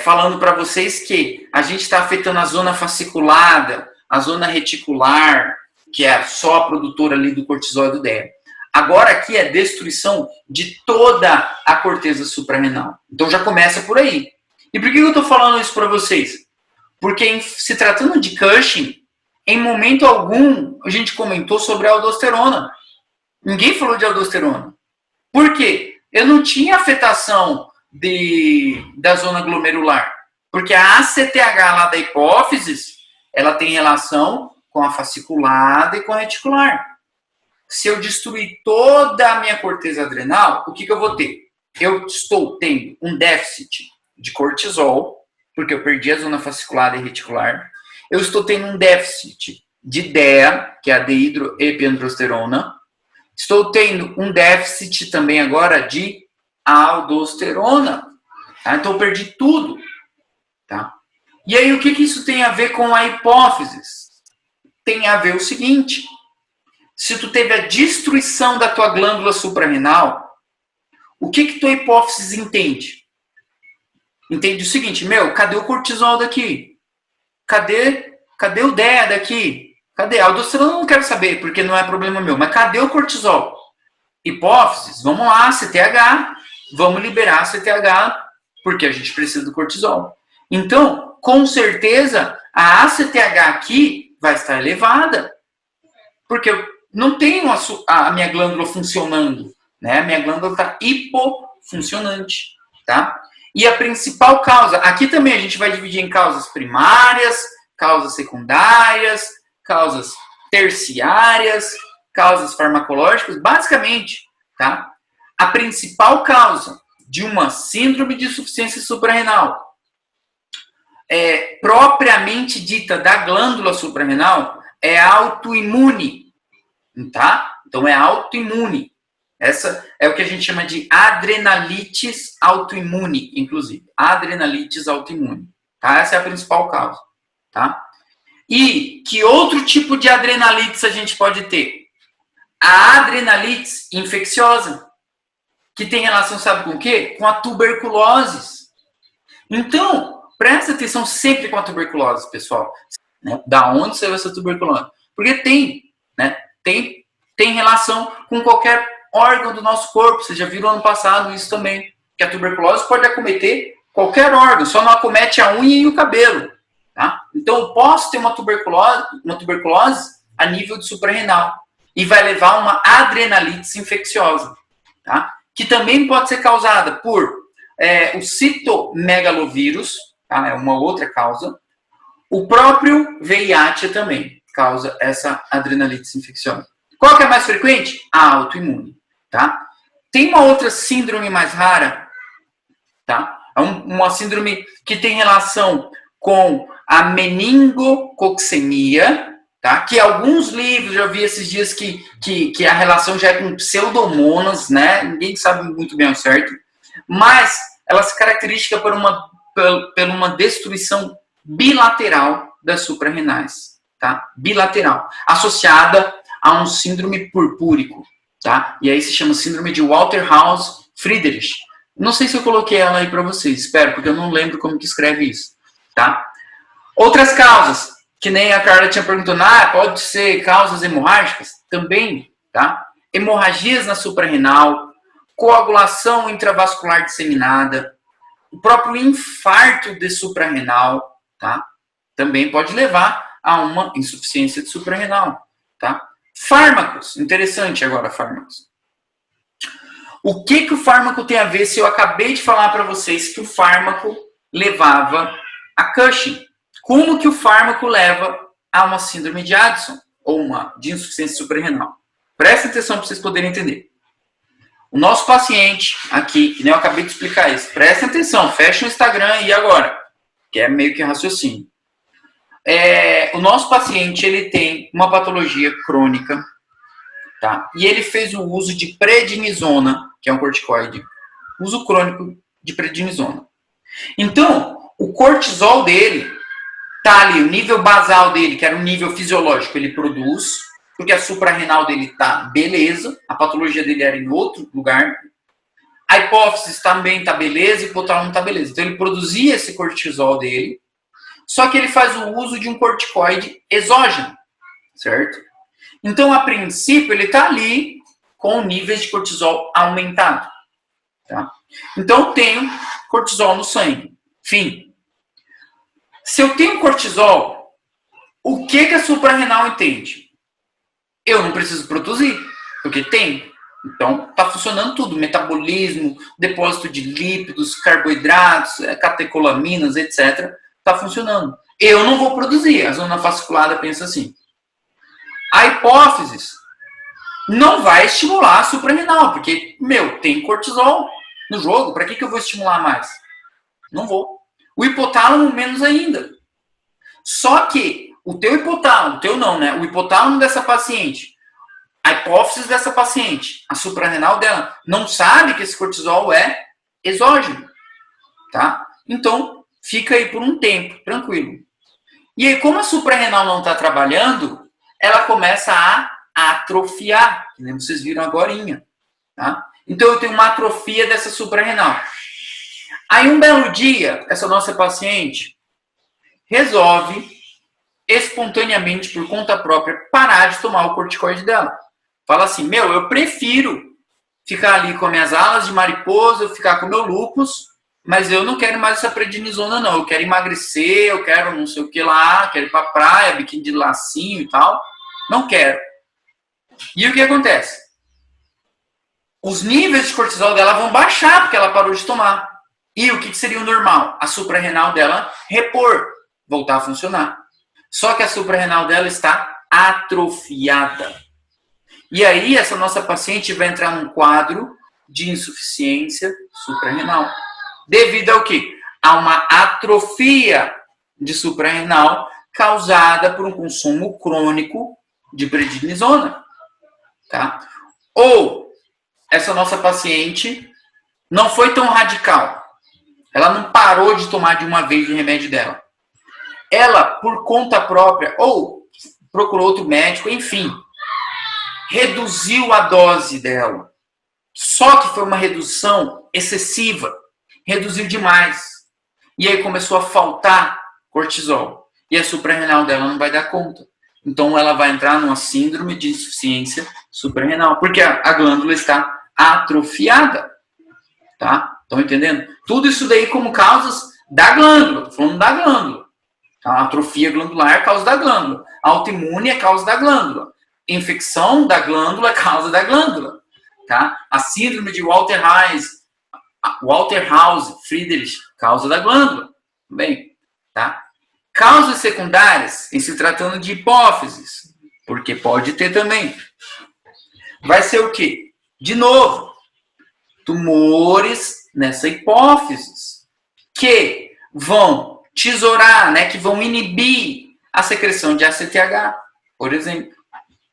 falando para vocês que a gente está afetando a zona fasciculada, a zona reticular, que é só a produtora ali do cortisol e do DHEA. Agora aqui é destruição de toda a corteza suprarrenal. Então já começa por aí. E por que eu estou falando isso para vocês? Porque se tratando de Cushing, em momento algum a gente comentou sobre a aldosterona. Ninguém falou de aldosterona. Por quê? Eu não tinha afetação da zona glomerular. Porque a ACTH lá da hipófise, ela tem relação com a fasciculada e com a reticular. Se eu destruir toda a minha corteza adrenal, o que eu vou ter? Eu estou tendo um déficit de cortisol, porque eu perdi a zona fasciculada e reticular. Eu estou tendo um déficit de DEA, que é a dehidroepiandrosterona. Estou tendo um déficit também agora de aldosterona. Tá? Então eu perdi tudo. Tá? E aí o que isso tem a ver com a hipófise? Tem a ver o seguinte: se tu teve a destruição da tua glândula suprarrenal, o que tua hipófise entende? Entende o seguinte: cadê o cortisol daqui? Cadê o DEA daqui? Cadê? A aldosterona eu não quero saber, porque não é problema meu, mas cadê o cortisol? Hipófises, vamos lá, CTH, vamos liberar CTH, porque a gente precisa do cortisol. Então, com certeza a ACTH aqui vai estar elevada. Porque eu não tenho a minha glândula funcionando, né? A minha glândula está hipofuncionante, tá? E a principal causa, aqui também a gente vai dividir em causas primárias, causas secundárias, causas terciárias, causas farmacológicas, basicamente, tá? A principal causa de uma síndrome de insuficiência suprarrenal, propriamente dita da glândula suprarrenal, é autoimune, tá? Então é autoimune. Essa é o que a gente chama de adrenalites autoimune, inclusive. Adrenalites autoimune, tá? Essa é a principal causa, tá? E que outro tipo de adrenalites a gente pode ter? A adrenalites infecciosa, que tem relação, sabe com o quê? Com a tuberculose. Então, presta atenção sempre com a tuberculose, pessoal. Né? Da onde saiu essa tuberculose? Porque tem, né? Tem relação com qualquer órgão do nosso corpo. Vocês já viram ano passado isso também. Que a tuberculose pode acometer qualquer órgão, só não acomete a unha e o cabelo. Tá? Então, eu posso ter uma tuberculose a nível de suprarrenal. E vai levar a uma adrenalite infecciosa. Tá? Que também pode ser causada por o citomegalovírus, tá? É uma outra causa. O próprio VIH também causa essa adrenalite infecciosa. Qual que é mais frequente? A autoimune, tá? Tem uma outra síndrome mais rara, tá? É uma síndrome que tem relação com a meningococcemia, tá? Que alguns livros, já vi esses dias que a relação já é com pseudomonas, né? Ninguém sabe muito bem ao certo, mas ela se caracteriza por uma destruição bilateral das suprarrenais, tá? Bilateral, associada a um síndrome purpúrico, tá? E aí se chama síndrome de Waterhouse-Friedrich. Não sei se eu coloquei ela aí para vocês, espero, porque eu não lembro como que escreve isso, tá? Outras causas, que nem a Carla tinha perguntado, pode ser causas hemorrágicas? Também, tá? Hemorragias na suprarrenal, coagulação intravascular disseminada, o próprio infarto de suprarrenal, tá? Também pode levar a uma insuficiência de suprarrenal, tá? Fármacos, interessante agora, fármacos. O que o fármaco tem a ver se eu acabei de falar para vocês que o fármaco levava a Cushing? Como que o fármaco leva a uma síndrome de Addison ou de insuficiência suprarrenal? Presta atenção para vocês poderem entender. O nosso paciente aqui, que nem eu acabei de explicar isso, presta atenção, fecha o Instagram aí agora, que é meio que raciocínio. O nosso paciente, ele tem uma patologia crônica, tá? E ele fez o uso de prednisona, que é um corticoide, uso crônico de prednisona. Então, o cortisol dele tá ali, o nível basal dele, que era um nível fisiológico, ele produz, porque a suprarrenal dele tá beleza, a patologia dele era em outro lugar, a hipófise também tá beleza e o hipotálamo tá beleza. Então, ele produzia esse cortisol dele, só que ele faz o uso de um corticoide exógeno, certo? Então, a princípio, ele está ali com níveis de cortisol aumentado. Tá? Então, eu tenho cortisol no sangue. Fim. Se eu tenho cortisol, o que a suprarrenal entende? Eu não preciso produzir, porque tem. Então, está funcionando tudo. Metabolismo, depósito de lípidos, carboidratos, catecolaminas, etc., está funcionando. Eu não vou produzir. A zona fasciculada pensa assim. A hipófise não vai estimular a suprarrenal, porque, tem cortisol no jogo. Para que eu vou estimular mais? Não vou. O hipotálamo, menos ainda. Só que o teu hipotálamo, o teu não, né? O hipotálamo dessa paciente, a hipófise dessa paciente, a suprarrenal dela, não sabe que esse cortisol é exógeno. Tá? Então, fica aí por um tempo, tranquilo. E aí, como a suprarrenal não está trabalhando, ela começa a atrofiar, que nem vocês viram agorinha. Tá? Então, eu tenho uma atrofia dessa suprarrenal. Aí, um belo dia, essa nossa paciente resolve, espontaneamente, por conta própria, parar de tomar o corticoide dela. Fala assim, eu prefiro ficar ali com as minhas alas de mariposa, ficar com o meu lúpus, mas eu não quero mais essa prednisona, não. Eu quero emagrecer, eu quero não sei o que lá, quero ir pra praia, biquíni de lacinho e tal. Não quero. E o que acontece? Os níveis de cortisol dela vão baixar, porque ela parou de tomar. E o que seria o normal? A suprarrenal dela repor, voltar a funcionar. Só que a suprarrenal dela está atrofiada. E aí, essa nossa paciente vai entrar num quadro de insuficiência suprarrenal. Devido ao quê? A uma atrofia de suprarrenal causada por um consumo crônico de prednisona. Tá? Ou essa nossa paciente não foi tão radical. Ela não parou de tomar de uma vez o remédio dela. Ela, por conta própria, ou procurou outro médico, enfim, reduziu a dose dela. Só que foi uma redução excessiva. Reduziu demais. E aí começou a faltar cortisol. E a suprarrenal dela não vai dar conta. Então ela vai entrar numa síndrome de insuficiência suprarrenal. Porque a glândula está atrofiada. Tá? Estão entendendo? Tudo isso daí como causas da glândula. Estou falando da glândula. A atrofia glandular é causa da glândula. A autoimune é causa da glândula. Infecção da glândula é causa da glândula. Tá? A síndrome de Walter-House-Friedrich, causa da glândula. Bem, tá? Causas secundárias, em se tratando de hipófises, porque pode ter também. Vai ser o quê? De novo, tumores nessa hipófise, que vão tesourar, né, que vão inibir a secreção de ACTH, por exemplo.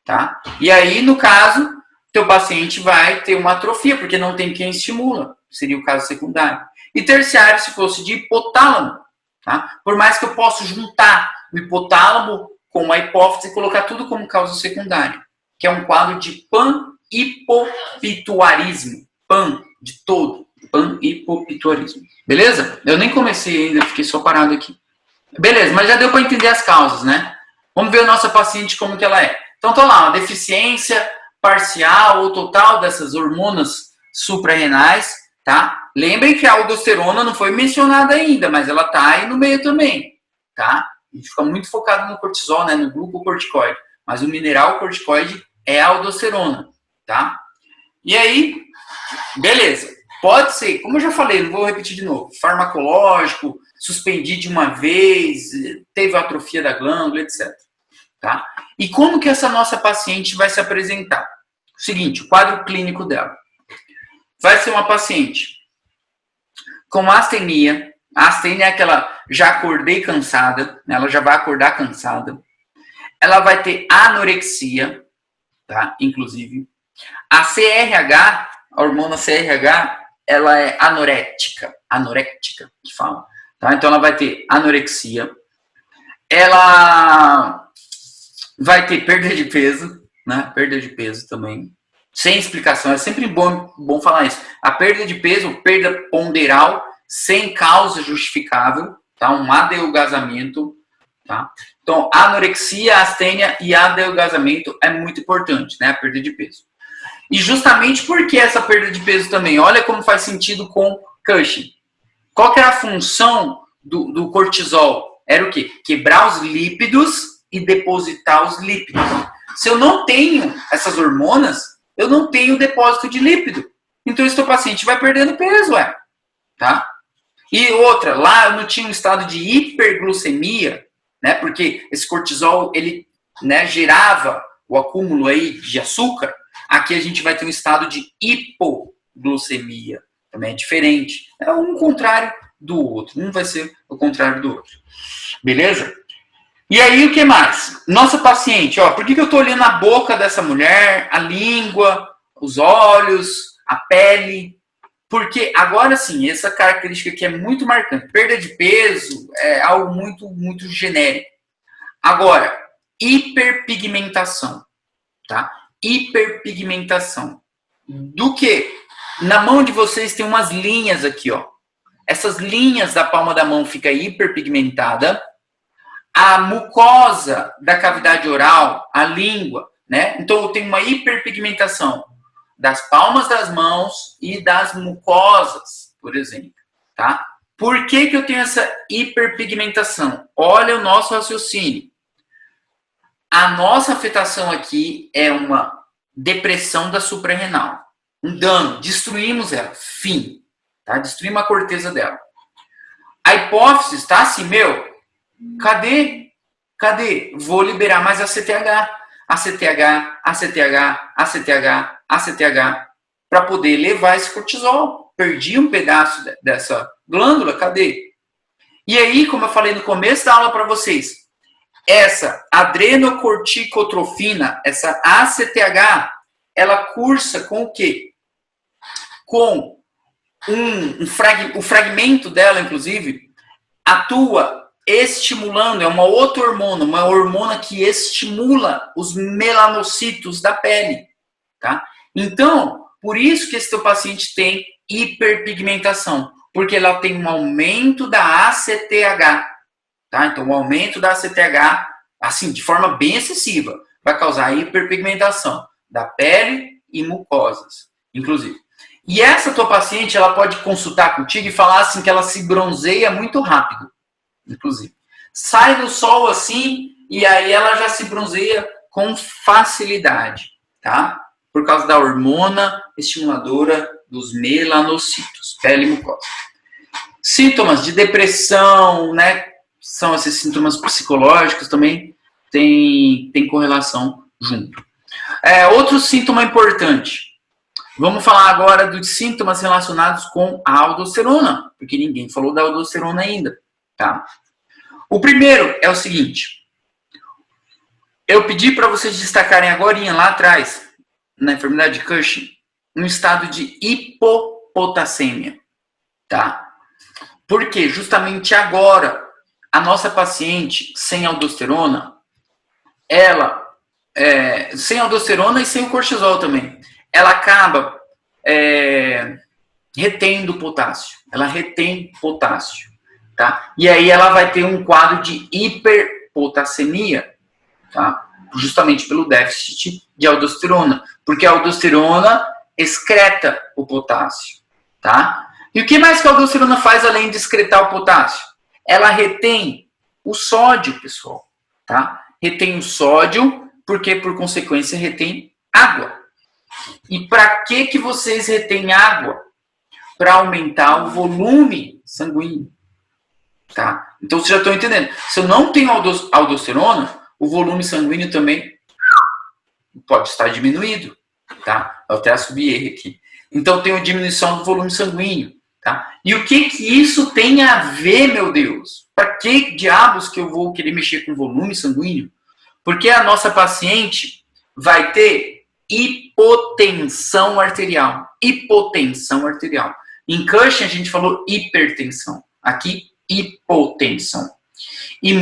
Tá? E aí, no caso, teu paciente vai ter uma atrofia, porque não tem quem estimula. Seria o caso secundário. E terciário, se fosse de hipotálamo. Tá? Por mais que eu possa juntar o hipotálamo com a hipófise e colocar tudo como causa secundária, que é um quadro de panhipopituarismo. Pan, de todo. Panhipopituarismo. Beleza? Eu nem comecei ainda, fiquei só parado aqui. Beleza, mas já deu para entender as causas, né? Vamos ver a nossa paciente como que ela é. Então, tá lá, uma deficiência parcial ou total dessas hormonas suprarrenais, tá? Lembrem que a aldosterona não foi mencionada ainda, mas ela tá aí no meio também, tá? A gente fica muito focado no cortisol, né? No glucocorticoide. Mas o mineral corticoide é a aldosterona, tá? E aí, beleza. Pode ser, como eu já falei, não vou repetir de novo, farmacológico, suspendi de uma vez, teve atrofia da glândula, etc. Tá? E como que essa nossa paciente vai se apresentar? O seguinte, o quadro clínico dela. Vai ser uma paciente com astenia. A astenia é aquela, já acordei cansada, né? Ela já vai acordar cansada. Ela vai ter anorexia, tá? Inclusive. A CRH, a hormona CRH, ela é anorética, que fala. Tá? Então ela vai ter anorexia. Ela vai ter perda de peso, né? Perda de peso também. Sem explicação, é sempre bom falar isso. A perda de peso, perda ponderal, sem causa justificável, tá? Um adelgazamento, tá? Então, anorexia, astênia e adelgazamento é muito importante, né? A perda de peso. E justamente porque essa perda de peso também, olha como faz sentido com Cushing. Qual que era a função do cortisol? Era o quê? Quebrar os lípidos e depositar os lípidos. Se eu não tenho essas hormonas, eu não tenho depósito de lípido. Então, esse teu paciente vai perdendo peso, tá? E outra, lá eu não tinha um estado de hiperglucemia, né? Porque esse cortisol, ele, né, gerava o acúmulo aí de açúcar. Aqui a gente vai ter um estado de hipoglucemia. Também é diferente. É um contrário do outro. Um vai ser o contrário do outro. Beleza? E aí, o que mais? Nossa paciente, ó, por que eu tô olhando a boca dessa mulher, a língua, os olhos, a pele? Porque agora sim, essa característica aqui é muito marcante. Perda de peso é algo muito, muito genérico. Agora, hiperpigmentação, tá? Hiperpigmentação. Do que? Na mão de vocês tem umas linhas aqui, ó. Essas linhas da palma da mão fica hiperpigmentada. A mucosa da cavidade oral, a língua, né? Então eu tenho uma hiperpigmentação das palmas das mãos e das mucosas, por exemplo. tá? Por que que eu tenho essa hiperpigmentação? Olha o nosso raciocínio. A nossa afetação aqui é uma depressão da suprarrenal. Um dano, destruímos ela, fim. Tá? Destruímos a corteza dela. A hipófise tá assim, cadê? Vou liberar mais ACTH, para poder levar esse cortisol. Perdi um pedaço dessa glândula, cadê? E aí, como eu falei no começo da aula para vocês, essa adrenocorticotrofina, essa ACTH, ela cursa com o quê? Com o fragmento dela, inclusive, atua estimulando, é uma outra hormona, uma hormona que estimula os melanocitos da pele, tá? Então, por isso que esse teu paciente tem hiperpigmentação, porque ela tem um aumento da ACTH, tá? Então, o aumento da ACTH, assim, de forma bem excessiva, vai causar hiperpigmentação da pele e mucosas, inclusive. E essa tua paciente, ela pode consultar contigo e falar assim que ela se bronzeia muito rápido, inclusive. Sai do sol assim e aí ela já se bronzeia com facilidade, tá? Por causa da hormona estimuladora dos melanocitos, pele e mucosa. Sintomas de depressão, né? São esses sintomas psicológicos também, tem correlação junto. Outro síntoma importante. Vamos falar agora dos sintomas relacionados com a aldosterona, porque ninguém falou da aldosterona ainda, tá? O primeiro é o seguinte. Eu pedi para vocês destacarem agora lá atrás, na enfermidade de Cushing, um estado de hipopotassemia, tá? Porque justamente agora, a nossa paciente sem aldosterona, ela, sem aldosterona e sem o cortisol também, ela acaba retendo potássio. Ela retém potássio, tá? E aí ela vai ter um quadro de hiperpotassemia, tá? Justamente pelo déficit de aldosterona, porque a aldosterona excreta o potássio, tá? E o que mais que a aldosterona faz além de excretar o potássio? Ela retém o sódio, pessoal, tá? Retém o sódio, porque por consequência retém água. E para que vocês retêm água? Para aumentar o volume sanguíneo, tá? Então vocês já estão entendendo. Se eu não tenho aldosterona, o volume sanguíneo também pode estar diminuído, tá? Eu até subi erro aqui. Então tem uma diminuição do volume sanguíneo, tá? E o que isso tem a ver, meu Deus? Para que diabos que eu vou querer mexer com volume sanguíneo? Porque a nossa paciente vai ter hipotensão arterial. Hipotensão arterial. Em Cushing a gente falou hipertensão. Aqui, hipotensão. E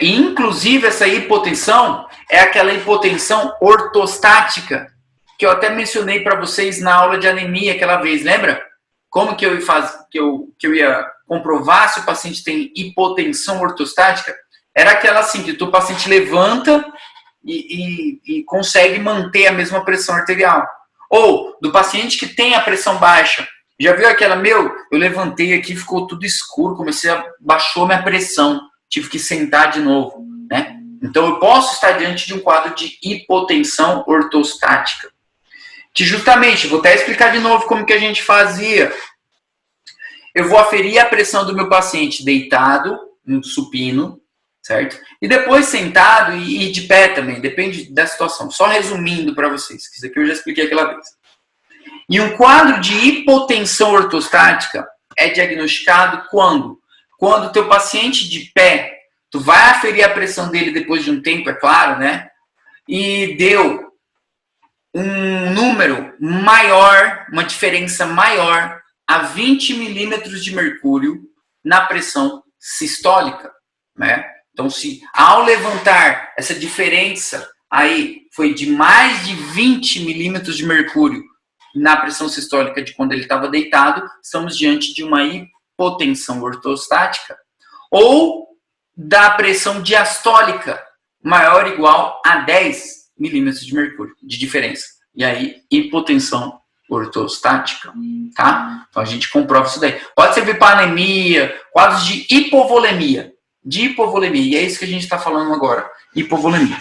inclusive essa hipotensão é aquela hipotensão ortostática que eu até mencionei para vocês na aula de anemia aquela vez, lembra? Como que eu ia comprovar se o paciente tem hipotensão ortostática? Era aquela assim, que o paciente levanta e consegue manter a mesma pressão arterial. Ou do paciente que tem a pressão baixa. Já viu aquela, eu levantei aqui, ficou tudo escuro, baixou minha pressão, tive que sentar de novo, né? Então eu posso estar diante de um quadro de hipotensão ortostática. Que justamente, vou até explicar de novo como que a gente fazia. Eu vou aferir a pressão do meu paciente deitado, no supino, certo? E depois sentado e de pé também, depende da situação. Só resumindo para vocês, que isso aqui eu já expliquei aquela vez. E um quadro de hipotensão ortostática é diagnosticado quando? Quando o teu paciente de pé, tu vai aferir a pressão dele depois de um tempo, é claro, né? E deu um número maior, uma diferença maior a 20 milímetros de mercúrio na pressão sistólica, né? Então, se ao levantar essa diferença aí foi de mais de 20 milímetros de mercúrio na pressão sistólica de quando ele estava deitado, estamos diante de uma hipotensão ortostática. Ou da pressão diastólica maior ou igual a 10 milímetros de mercúrio de diferença. E aí, hipotensão ortostática, tá? Então a gente comprova isso daí. Pode ser hipovolemia, quadros de hipovolemia. E é isso que a gente está falando agora, hipovolemia.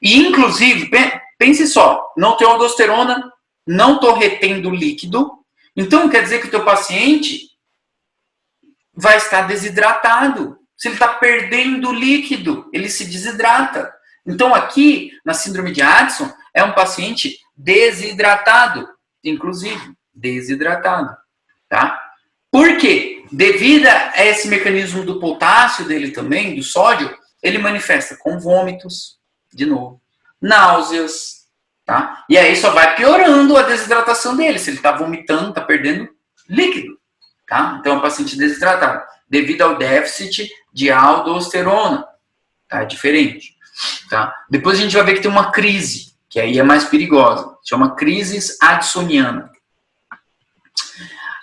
E, inclusive, pense só, não tenho aldosterona, não estou retendo líquido, então quer dizer que o teu paciente vai estar desidratado. Se ele está perdendo líquido, ele se desidrata. Então, aqui, na síndrome de Addison, é um paciente desidratado, inclusive, desidratado, tá? Por quê? Devido a esse mecanismo do potássio dele também, do sódio, ele manifesta com vômitos, de novo, náuseas, tá? E aí só vai piorando a desidratação dele, se ele está vomitando, está perdendo líquido, tá? Então, é um paciente desidratado, devido ao déficit de aldosterona, tá? É diferente, tá? Depois a gente vai ver que tem uma crise, que aí é mais perigosa, chama crise addisoniana.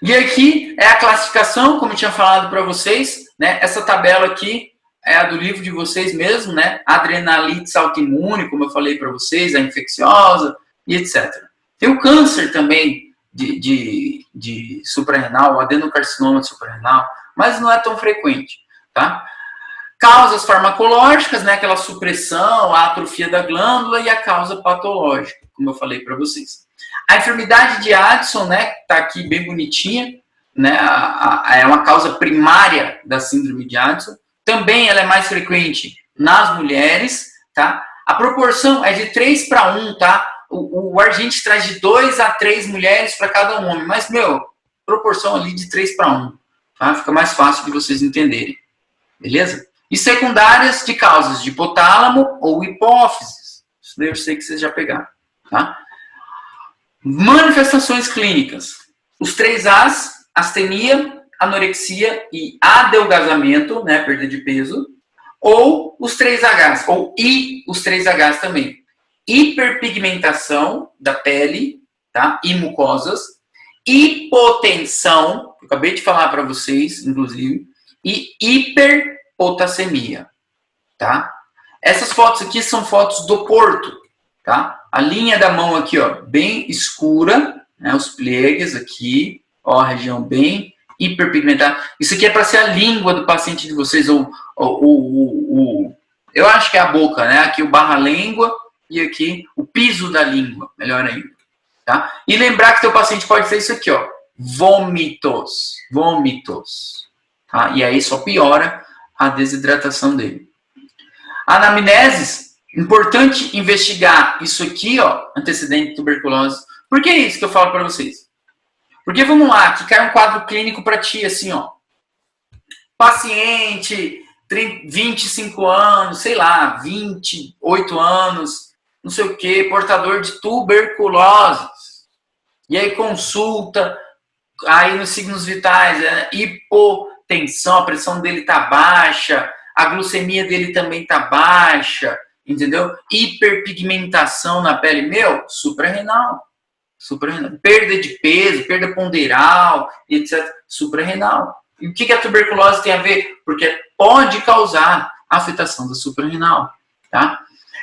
E aqui é a classificação, como eu tinha falado para vocês, né? Essa tabela aqui é a do livro de vocês mesmo, né? Adrenalites autoimune, como eu falei para vocês, a infecciosa e etc. Tem o câncer também de suprarrenal, o adenocarcinoma de suprarrenal, mas não é tão frequente, tá? Causas farmacológicas, né? Aquela supressão, a atrofia da glândula e a causa patológica, como eu falei para vocês. A enfermidade de Addison, né, que está aqui bem bonitinha, né, é uma causa primária da síndrome de Addison. Também ela é mais frequente nas mulheres, tá? A proporção é de 3 para 1, tá? O Argente traz de 2 a 3 mulheres para cada homem, mas, proporção ali de 3 para 1, tá? Fica mais fácil de vocês entenderem, beleza? E secundárias de causas de hipotálamo ou hipófises. Isso daí eu sei que vocês já pegaram, tá? Manifestações clínicas. Os 3 As, astenia, anorexia e adelgazamento, né, perda de peso. Ou os 3 Hs, os 3 Hs também. Hiperpigmentação da pele, tá, e mucosas. Hipotensão, que eu acabei de falar para vocês, inclusive. E hiperpotassemia, tá? Essas fotos aqui são fotos do Porto, tá? A linha da mão aqui, ó, bem escura, né? Os pliegues aqui, ó, a região bem hiperpigmentada. Isso aqui é para ser a língua do paciente de vocês, ou eu acho que é a boca, né? Aqui o barra-língua e aqui o piso da língua, melhor ainda, tá? E lembrar que teu paciente pode ter isso aqui, ó, vômitos, tá? E aí só piora a desidratação dele. Anamneses. Importante investigar isso aqui, ó, antecedente de tuberculose. Por que é isso que eu falo para vocês? Porque, vamos lá, aqui cai um quadro clínico para ti, assim, ó. Paciente, 25 anos, sei lá, 28 anos, não sei o quê, portador de tuberculose. E aí consulta, aí nos signos vitais, hipotensão, a pressão dele tá baixa, a glicemia dele também tá baixa, entendeu? Hiperpigmentação na pele, suprarrenal. Perda de peso, perda ponderal, etc. Suprarrenal. E o que a tuberculose tem a ver? Porque pode causar afetação da suprarrenal, tá?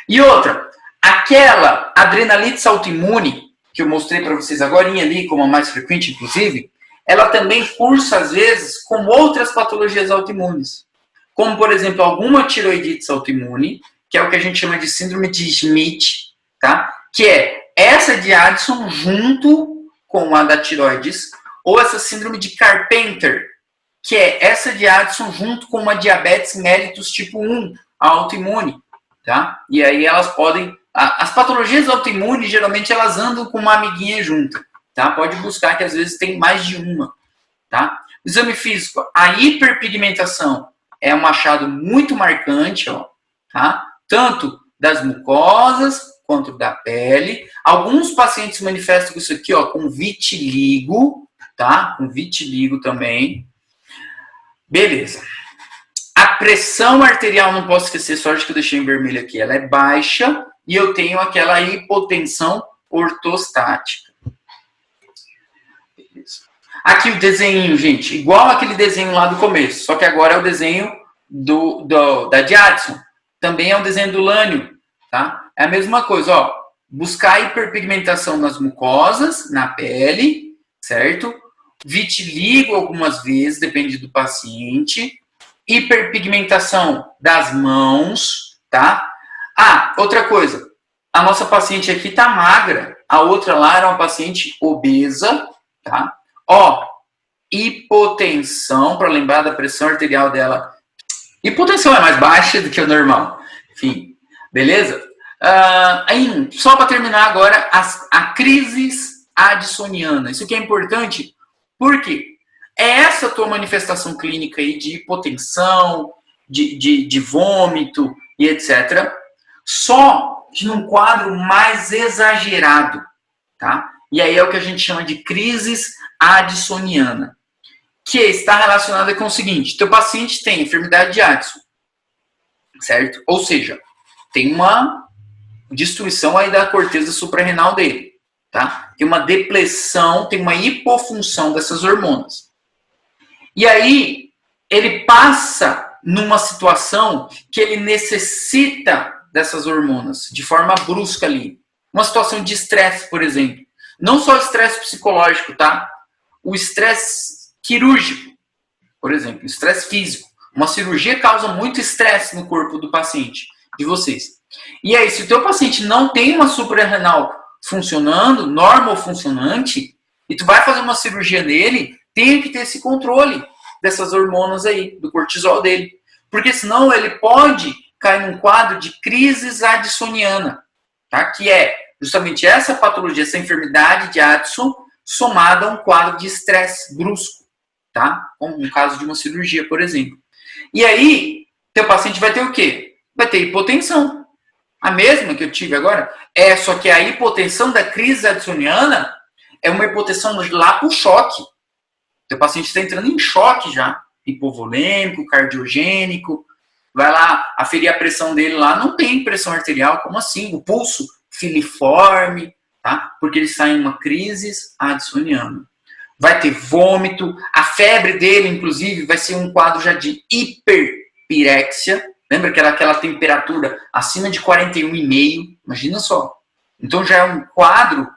E outra, aquela adrenalite autoimune, que eu mostrei para vocês agora ali, como a mais frequente, inclusive, ela também cursa, às vezes, com outras patologias autoimunes. Como, por exemplo, alguma tiroidite autoimune, que é o que a gente chama de síndrome de Schmidt, tá? Que é essa de Addison junto com a da tiroides, ou essa síndrome de Carpenter, que é essa de Addison junto com uma diabetes mellitus tipo 1, a autoimune, tá? E aí elas podem... As patologias autoimunes, geralmente, elas andam com uma amiguinha junto, tá? Pode buscar que às vezes tem mais de uma, tá? O exame físico, a hiperpigmentação é um achado muito marcante, ó, tá? Tanto das mucosas quanto da pele. Alguns pacientes manifestam isso aqui, ó, com vitiligo, tá? Com vitiligo também. Beleza. A pressão arterial, não posso esquecer, sorte que eu deixei em vermelho aqui, ela é baixa e eu tenho aquela hipotensão ortostática. Beleza. Aqui o desenho, gente, igual aquele desenho lá do começo, só que agora é o desenho da de Addison. Também é um desenho do Lânio, tá? É a mesma coisa, ó. buscar hiperpigmentação nas mucosas, na pele, certo? Vitiligo algumas vezes, depende do paciente. Hiperpigmentação das mãos, tá? Ah, outra coisa. A nossa paciente aqui tá magra. A outra lá era uma paciente obesa, tá? Ó, hipotensão, para lembrar da pressão arterial dela. Hipotensão é mais baixa do que o normal. Enfim, beleza? Aí, só para terminar agora, a crise addisoniana. Isso aqui é importante, porque é essa tua manifestação clínica aí de hipotensão, de vômito e etc. Só que num quadro mais exagerado, tá? E aí é o que a gente chama de crise addisoniana, que está relacionada com o seguinte: teu paciente tem enfermidade de Addison, certo? Ou seja, tem uma destruição aí da corteza suprarrenal dele, tá? Tem uma depressão, tem uma hipofunção dessas hormonas. E aí, ele passa numa situação que ele necessita dessas hormonas, de forma brusca ali. Uma situação de estresse, por exemplo. Não só o estresse psicológico, tá? O estresse quirúrgico, por exemplo, o estresse físico. Uma cirurgia causa muito estresse no corpo do paciente, de vocês. E aí, se o teu paciente não tem uma suprarrenal funcionando, normal funcionante, e tu vai fazer uma cirurgia nele, tem que ter esse controle dessas hormonas aí, do cortisol dele. Porque senão ele pode cair num quadro de crise addisoniana, tá? Que é justamente essa patologia, essa enfermidade de Addison, somada a um quadro de estresse brusco, tá? Como no caso de uma cirurgia, por exemplo. E aí, teu paciente vai ter o quê? Vai ter hipotensão. A mesma que eu tive agora, só que a hipotensão da crise addisoniana é uma hipotensão lá pro choque. Teu paciente está entrando em choque já. Hipovolêmico, cardiogênico. Vai lá, aferir a pressão dele lá, não tem pressão arterial, como assim? O pulso filiforme, tá? Porque ele está em uma crise addisoniana. Vai ter vômito, a febre dele, inclusive, vai ser um quadro já de hiperpirexia. Lembra que era aquela temperatura acima de 41,5? Imagina só. Então já é um quadro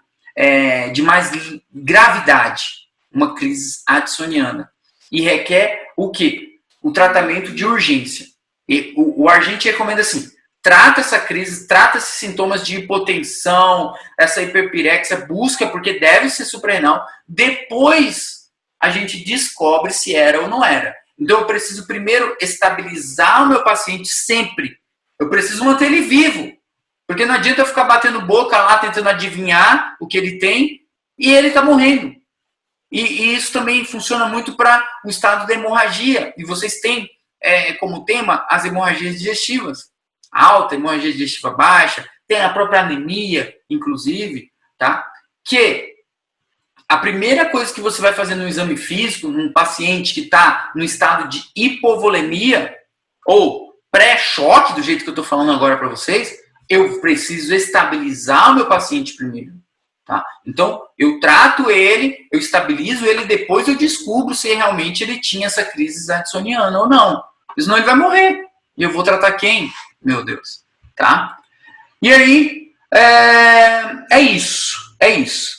de mais gravidade, uma crise addisoniana. E requer o quê? O tratamento de urgência. E o Argente recomenda assim: trata essa crise, trata esses sintomas de hipotensão, essa hiperpirexia, busca, porque deve ser suprarrenal. Depois a gente descobre se era ou não era. Então eu preciso primeiro estabilizar o meu paciente sempre. Eu preciso manter ele vivo. Porque não adianta eu ficar batendo boca lá, tentando adivinhar o que ele tem, e ele está morrendo. E isso também funciona muito para o estado da hemorragia. E vocês têm como tema as hemorragias digestivas. Alta, hemorragia digestiva baixa, tem a própria anemia, inclusive, tá? Que a primeira coisa que você vai fazer no exame físico, num paciente que está no estado de hipovolemia, ou pré-choque, do jeito que eu estou falando agora para vocês, eu preciso estabilizar o meu paciente primeiro. Tá? Então, eu trato ele, eu estabilizo ele, depois eu descubro se realmente ele tinha essa crise addisoniana ou não. Senão ele vai morrer. E eu vou tratar quem? Meu Deus. Tá? E aí, é isso. É isso.